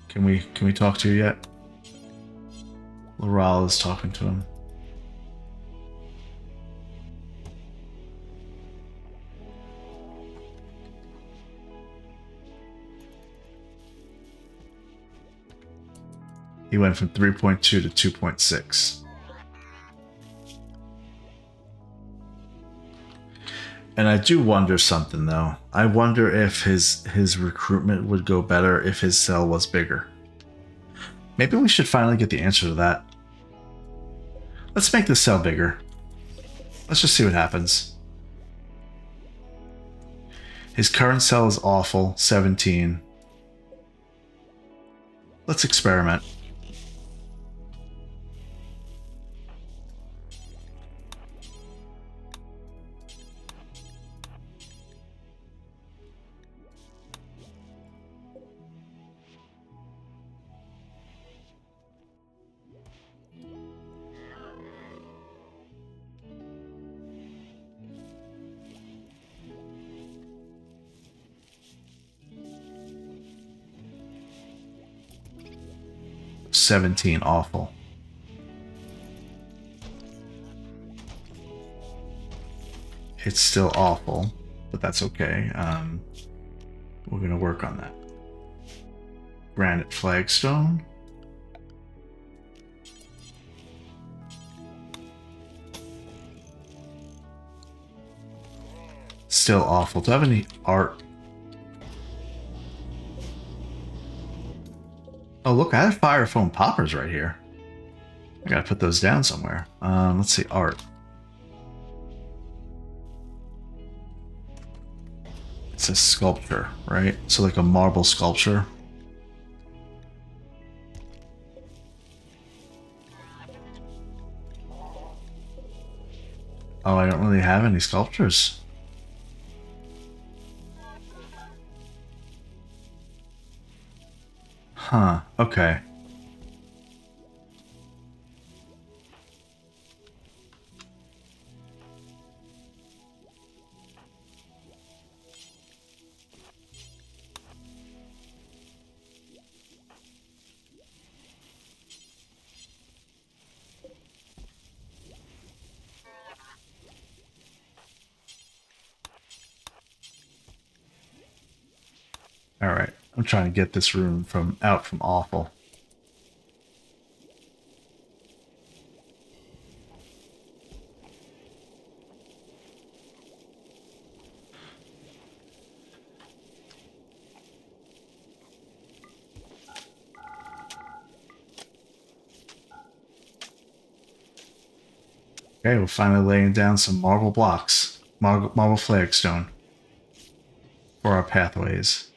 Can we talk to you yet? Laral is talking to him. He went from 3.2 to 2.6. And I do wonder something, though. I wonder if his recruitment would go better if his cell was bigger. Maybe we should finally get the answer to that. Let's make this cell bigger. Let's just see what happens. His current cell is awful, 17. Let's experiment. $17, awful. It's still awful, but that's okay. We're going to work on that. Granite flagstone. Still awful. Do I have any art? Oh, look, I have fire foam poppers right here. I gotta put those down somewhere. Let's see, art. It's a sculpture, right? So like a marble sculpture. Oh, I don't really have any sculptures. Huh, okay. All right, I'm trying to get this room out from awful. Okay, we're finally laying down some marble blocks, marble flagstone for our pathways.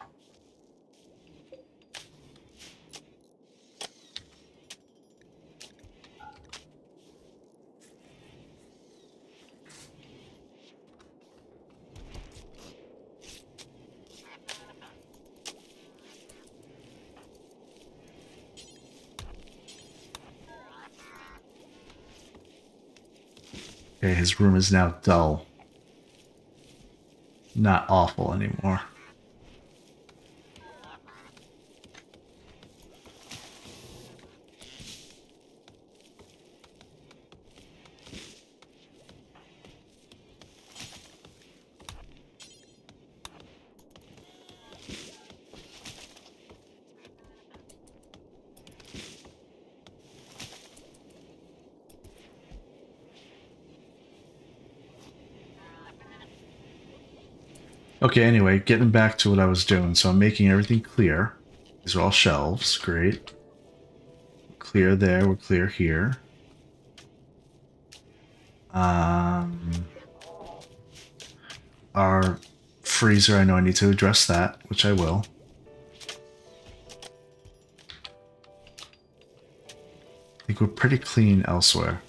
Okay, his room is now dull. Not awful anymore. Okay, anyway, getting back to what I was doing. So I'm making everything clear. These are all shelves. Great. Clear there. We're clear here. Our freezer, I know I need to address that, which I will. I think we're pretty clean elsewhere.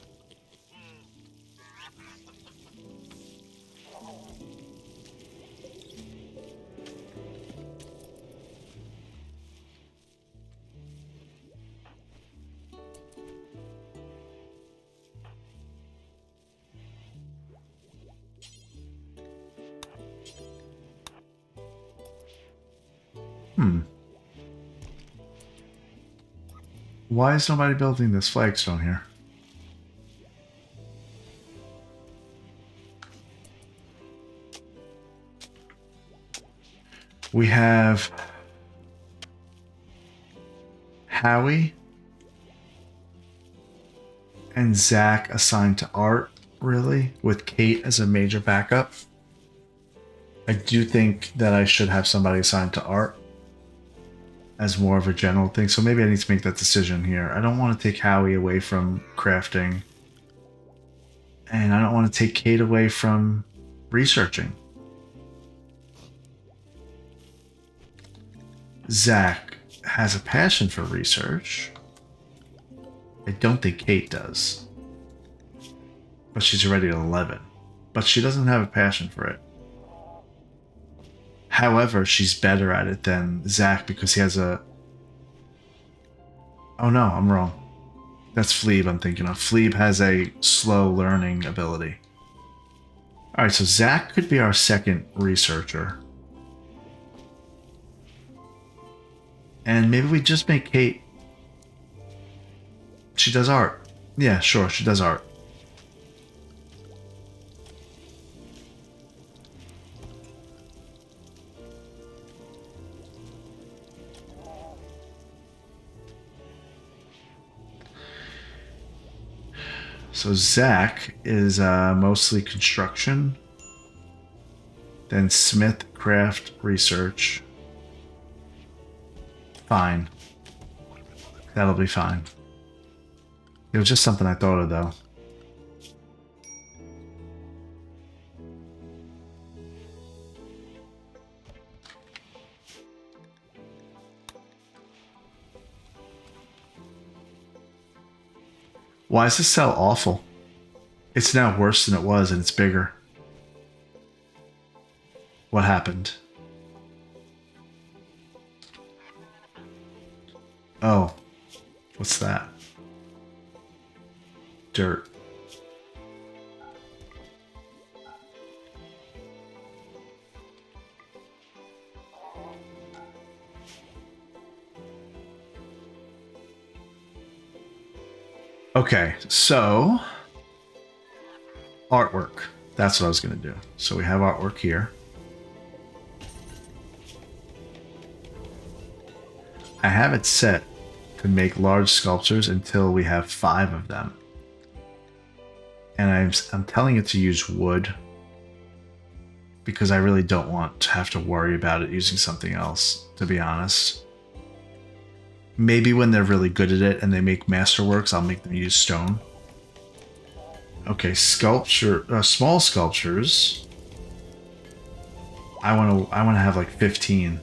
Why is nobody building this flagstone here? We have Howie and Zach assigned to art, really, with Kate as a major backup. I do think that I should have somebody assigned to art as more of a general thing. So maybe I need to make that decision here. I don't want to take Howie away from crafting. And I don't want to take Kate away from researching. Zach has a passion for research. I don't think Kate does. But she's already at 11. But she doesn't have a passion for it. However, she's better at it than Zach because he has a... Oh no, I'm wrong. That's Fleeb I'm thinking of. Fleeb has a slow learning ability. Alright, so Zach could be our second researcher. And maybe we just make Kate... She does art. Yeah, sure, she does art. So Zach is mostly construction. Then Smith, craft, research. Fine. That'll be fine. It was just something I thought of, though. Why is this cell awful? It's now worse than it was, and it's bigger. What happened? Oh. What's that? Dirt. Okay, so artwork. That's what I was going to do. So we have artwork here. I have it set to make large sculptures until we have 5 of them. And I'm telling it to use wood because I really don't want to have to worry about it using something else, to be honest. Maybe when they're really good at it and they make masterworks, I'll make them use stone. Okay, small sculptures. I want to have like 15.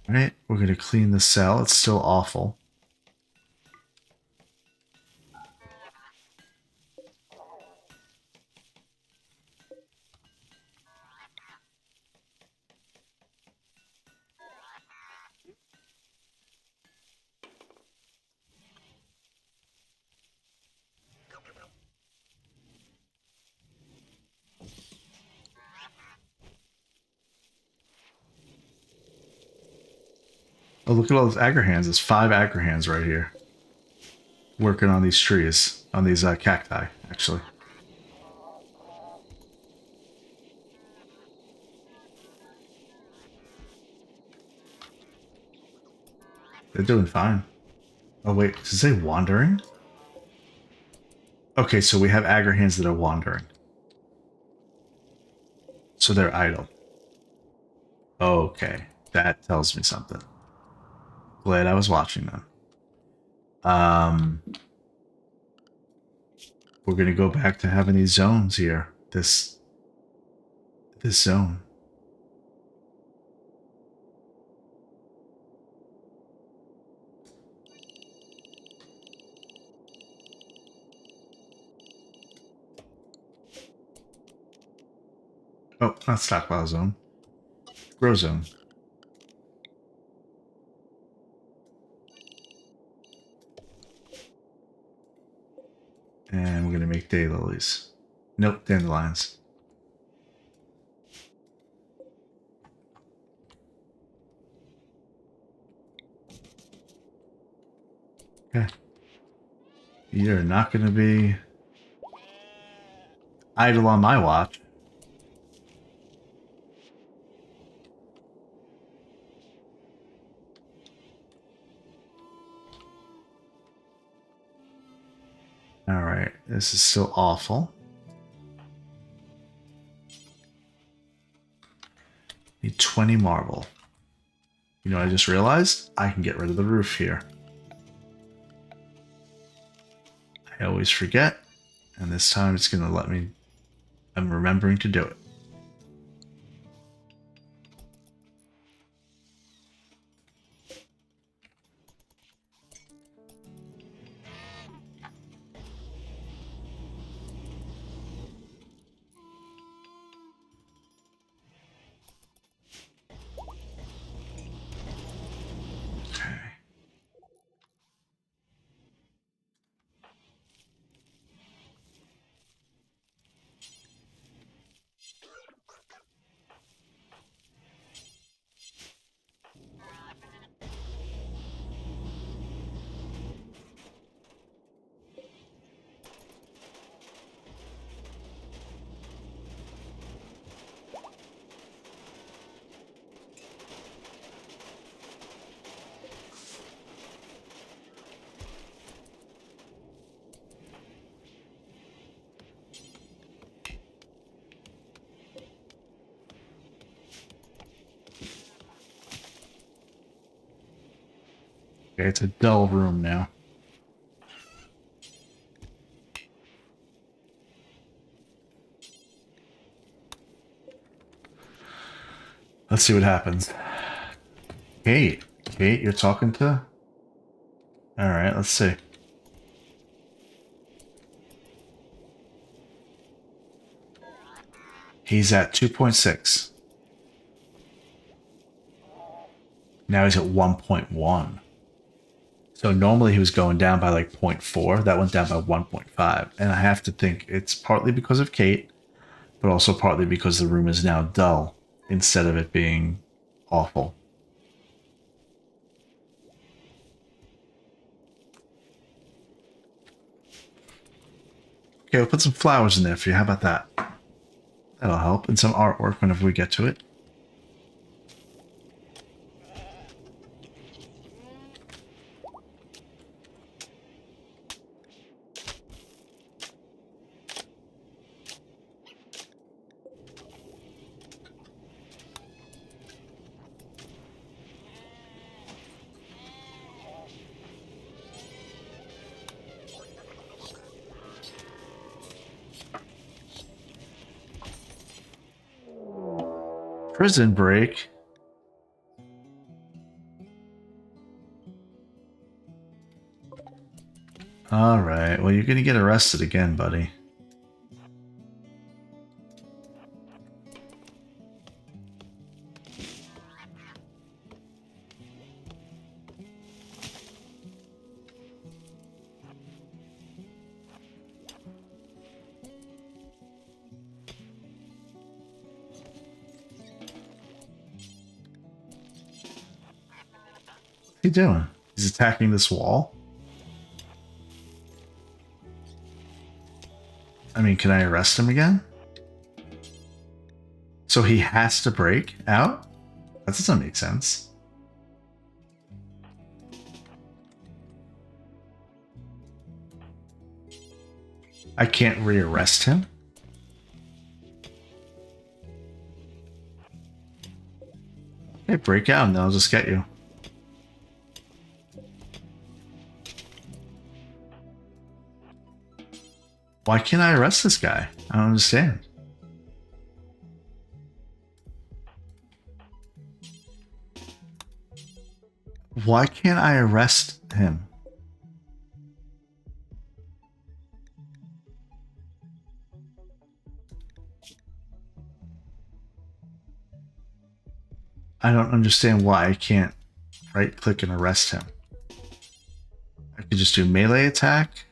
All right, we're going to clean the cell. It's still awful. Oh, look at all those agrahans. There's 5 agrahans right here. Working on these trees. On these cacti, actually. They're doing fine. Oh, wait. Does it say wandering? Okay, so we have agrahans that are wandering. So they're idle. Okay. That tells me something. Glad I was watching them. We're gonna go back to having these zones here. This zone. Oh, not stockpile zone. Grow zone. And we're gonna make daylilies. Nope, dandelions. Okay. You're not gonna be idle on my watch. Alright, this is still awful. Need 20 marble. You know what I just realized? I can get rid of the roof here. I always forget, and this time it's gonna let me. I'm remembering to do it. Okay, it's a dull room now. Let's see what happens. Kate. Kate, you're talking to? Alright, let's see. He's at 2.6. Now he's at 1.1. So normally he was going down by like 0.4. That went down by 1.5. And I have to think it's partly because of Kate, but also partly because the room is now dull instead of it being awful. Okay, we'll put some flowers in there for you. How about that? That'll help. And some artwork whenever we get to it. Prison break. Alright, well, you're gonna get arrested again, buddy. What's he doing? He's attacking this wall? I mean, can I arrest him again? So he has to break out? That doesn't make sense. I can't re-arrest him? Okay, break out and then I'll just get you. Why can't I arrest this guy? I don't understand. Why can't I arrest him? I don't understand why I can't right click and arrest him. I could just do melee attack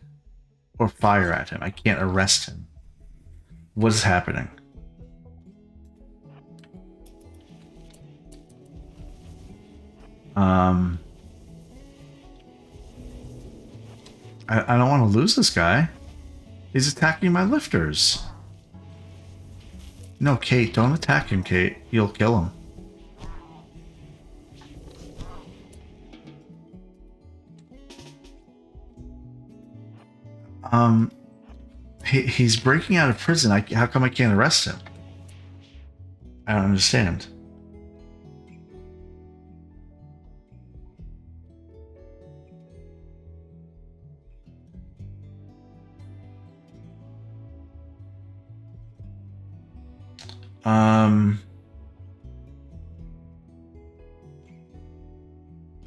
or fire at him. I can't arrest him. What is happening? I don't want to lose this guy. He's attacking my lifters. No, Kate, don't attack him, Kate. You'll kill him. He's breaking out of prison. How come I can't arrest him? I don't understand.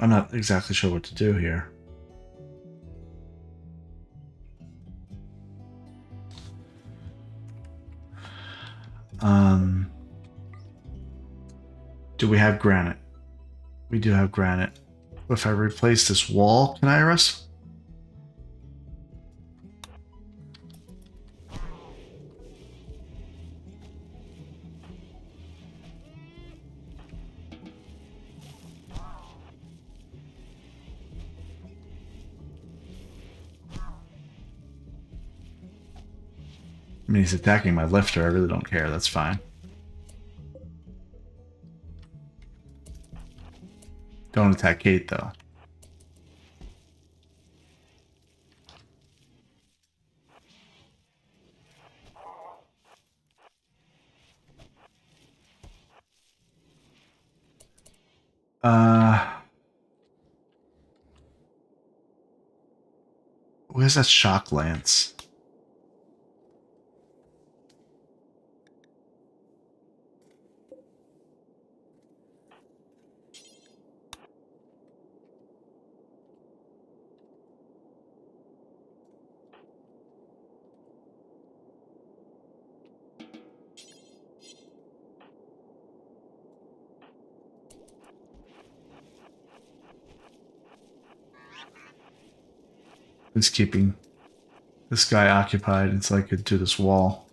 I'm not exactly sure what to do here. Do we have granite? We do have granite. If I replace this wall, can I arrest? I mean, he's attacking my lifter. I really don't care. That's fine. Don't attack Kate, though. Uh, Where's that shock lance? Who's keeping this guy occupied until I could do this wall?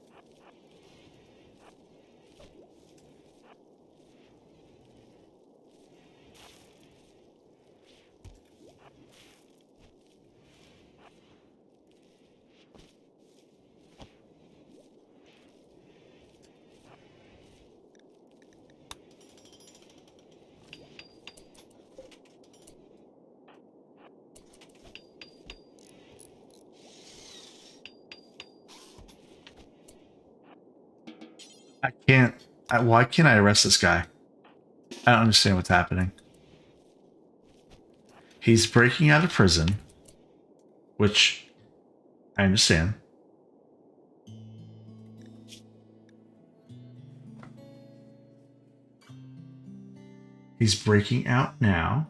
I can't. Why can't I arrest this guy? I don't understand what's happening. He's breaking out of prison, which I understand. He's breaking out now.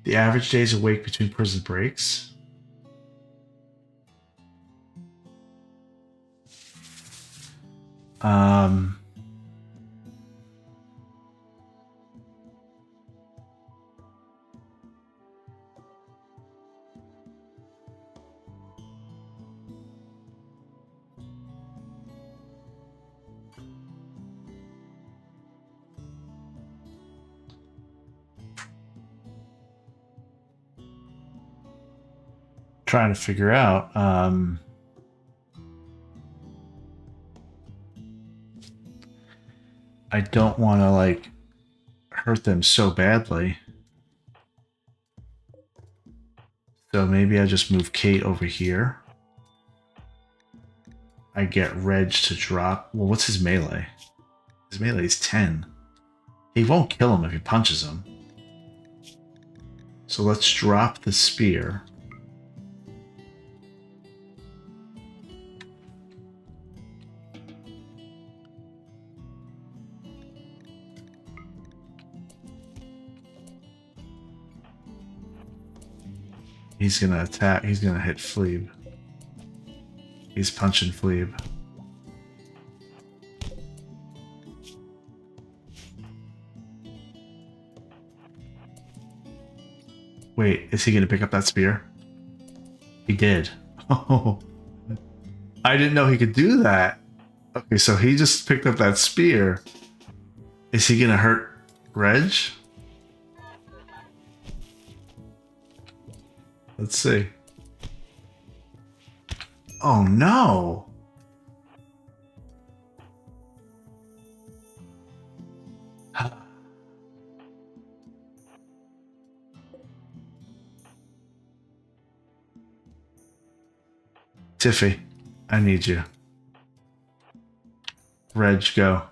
The average days awake between prison breaks. Trying to figure out. I don't want to like hurt them so badly. So maybe I just move Kate over here. I get Reg to drop. Well, what's his melee? His melee is 10. He won't kill him if he punches him. So let's drop the spear. He's gonna attack. He's gonna hit Fleeb. He's punching Fleeb. Wait, is he gonna pick up that spear? He did. Oh, I didn't know he could do that. Okay, so he just picked up that spear. Is he gonna hurt Reg? Let's see. Oh no! Tiffy, I need you. Reg, go.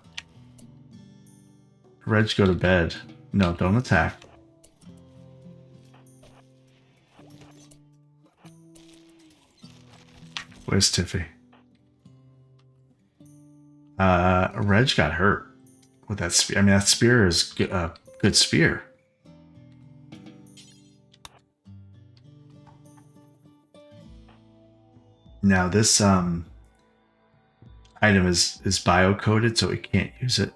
Reg, go to bed. No, don't attack. Where's Tiffy? Reg got hurt with that spear. I mean, that spear is a good spear. Now this item is bio-coded, so we can't use it.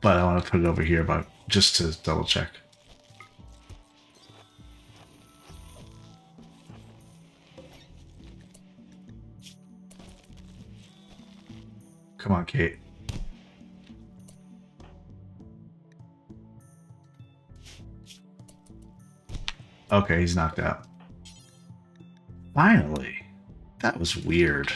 But I want to put it over here, but just to double check. Come on, Kate. Okay, he's knocked out. Finally. That was weird.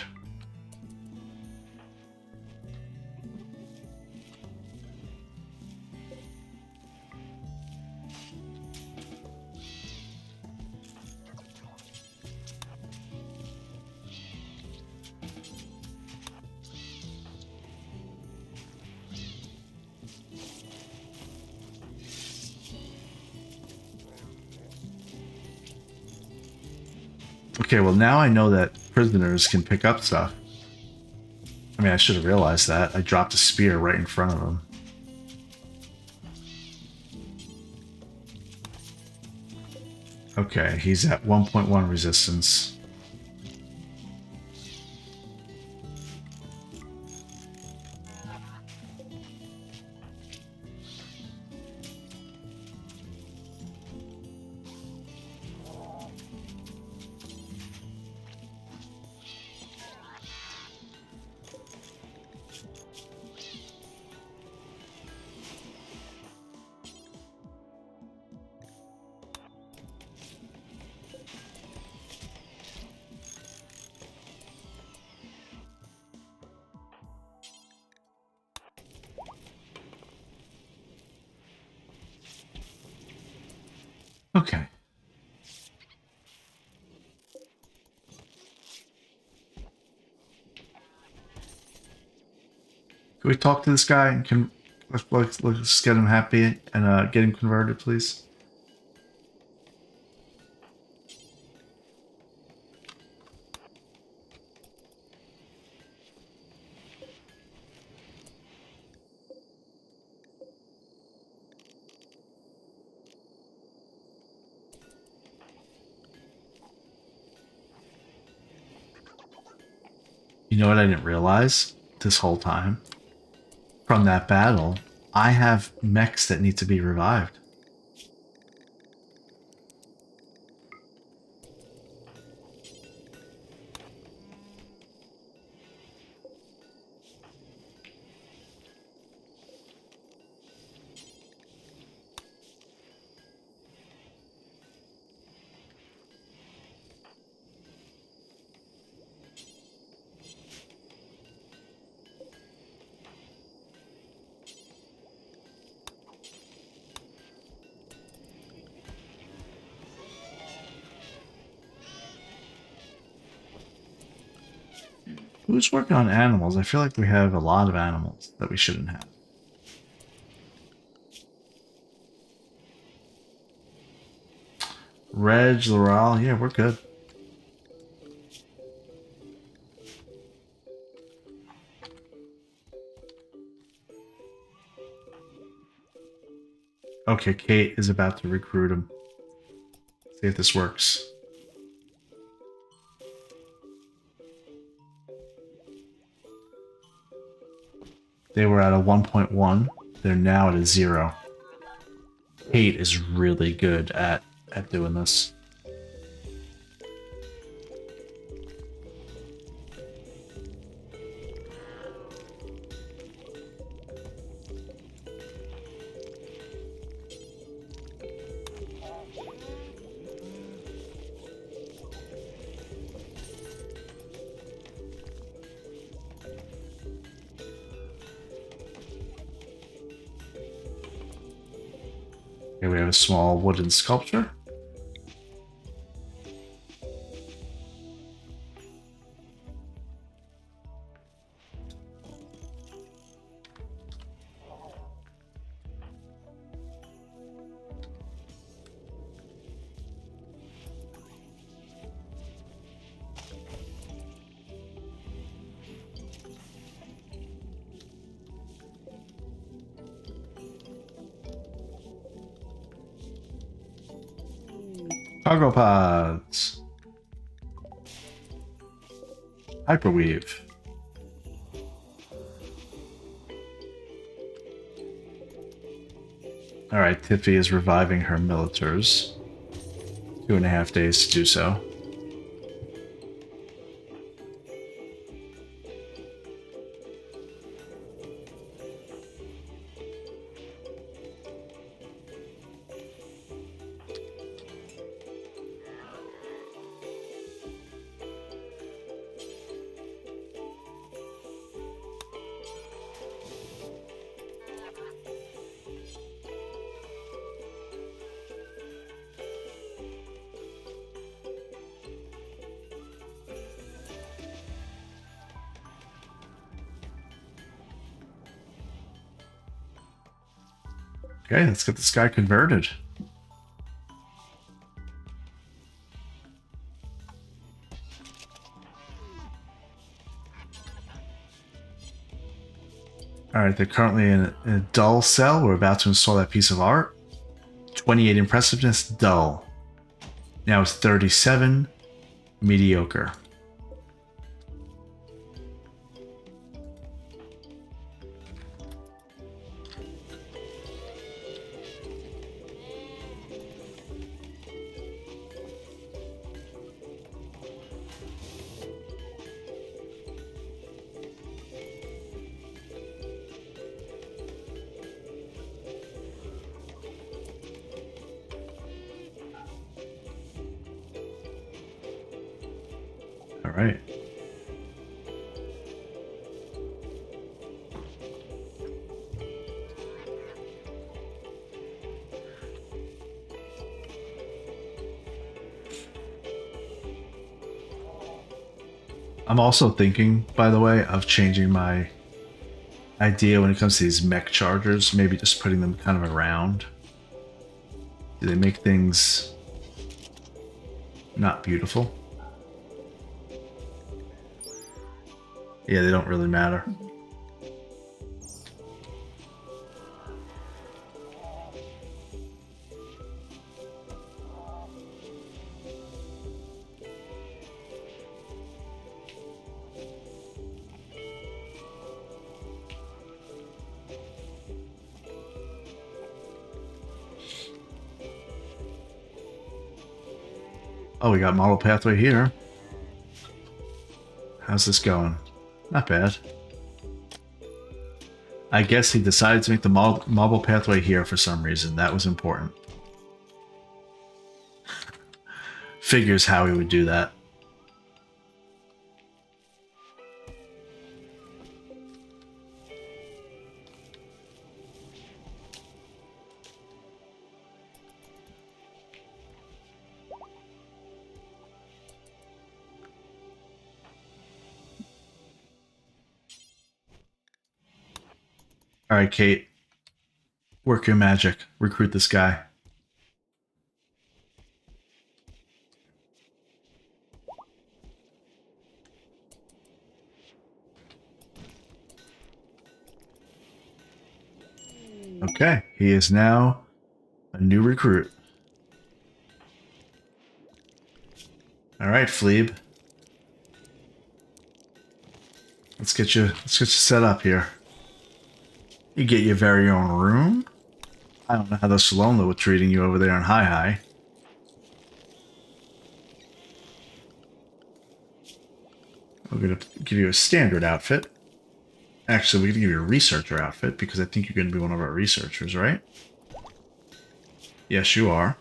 Okay, well now I know that prisoners can pick up stuff. I mean, I should have realized that. I dropped a spear right in front of him. Okay, he's at 1.1 resistance. Okay. Can we talk to this guy and can let's get him happy and get him converted, please? You know what I didn't realize this whole time? From that battle, I have mechs that need to be revived. Who's working on animals? I feel like we have a lot of animals that we shouldn't have. Reg, Laurel, yeah, we're good. Okay, Kate is about to recruit him. See if this works. They were at a 1.1. They're now at a 0. Kate is really good at doing this. Here we have a small wooden sculpture. Cargo pods. Hyperweave. Alright, Tiffy is reviving her militars. 2.5 days to do so. Okay, let's get this guy converted. All right, they're currently in a dull cell. We're about to install that piece of art. 28 impressiveness, dull. Now it's 37 mediocre. All right. I'm also thinking, by the way, of changing my idea when it comes to these mech chargers. Maybe just putting them kind of around. Do they make things not beautiful? Yeah, they don't really matter. Oh, we got model pathway here. How's this going? Not bad. I guess he decided to make the marble pathway here for some reason. That was important. Figures how he would do that. All right, Kate. Work your magic. Recruit this guy. Okay, he is now a new recruit. All right, Fleeb. Let's get you set up here. You get your very own room. I don't know how the Salona was treating you over there in High High. We're gonna give you a standard outfit. Actually, we're gonna give you a researcher outfit because I think you're gonna be one of our researchers, right? Yes, you are.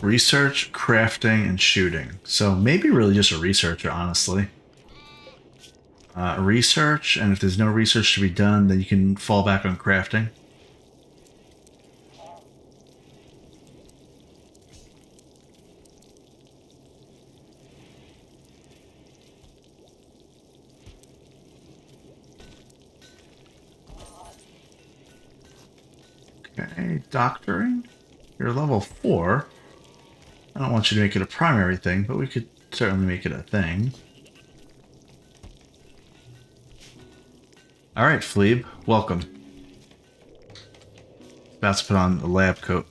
Research, crafting, and shooting. So maybe really just a researcher, honestly. Research, and if there's no research to be done, then you can fall back on crafting. Okay, doctoring. You're level 4. I don't want you to make it a primary thing, but we could certainly make it a thing. All right, Fleeb, welcome. About to put on the lab coat.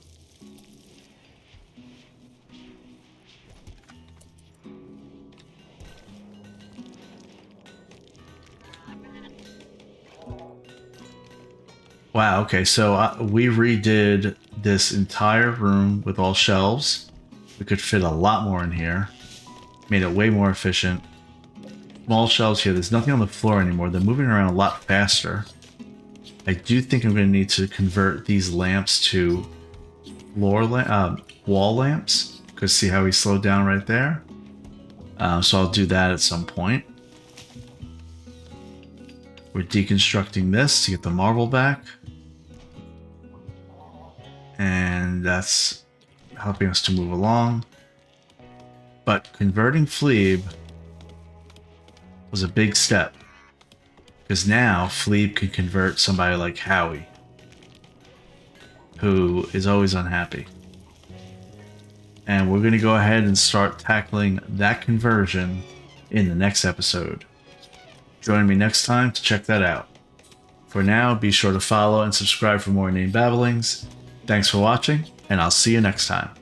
Wow, okay, so we redid this entire room with all shelves. We could fit a lot more in here. Made it way more efficient. Small shelves here. There's nothing on the floor anymore. They're moving around a lot faster. I do think I'm going to need to convert these lamps to wall lamps. Because see how he slowed down right there? So I'll do that at some point. We're deconstructing this to get the marble back. And that's helping us to move along. But converting Fleeb was a big step. Because now Fleeb can convert somebody like Howie. who is always unhappy. And we're going to go ahead and start tackling that conversion in the next episode. Join me next time to check that out. For now, be sure to follow and subscribe for more Inane Babblings. Thanks for watching, and I'll see you next time.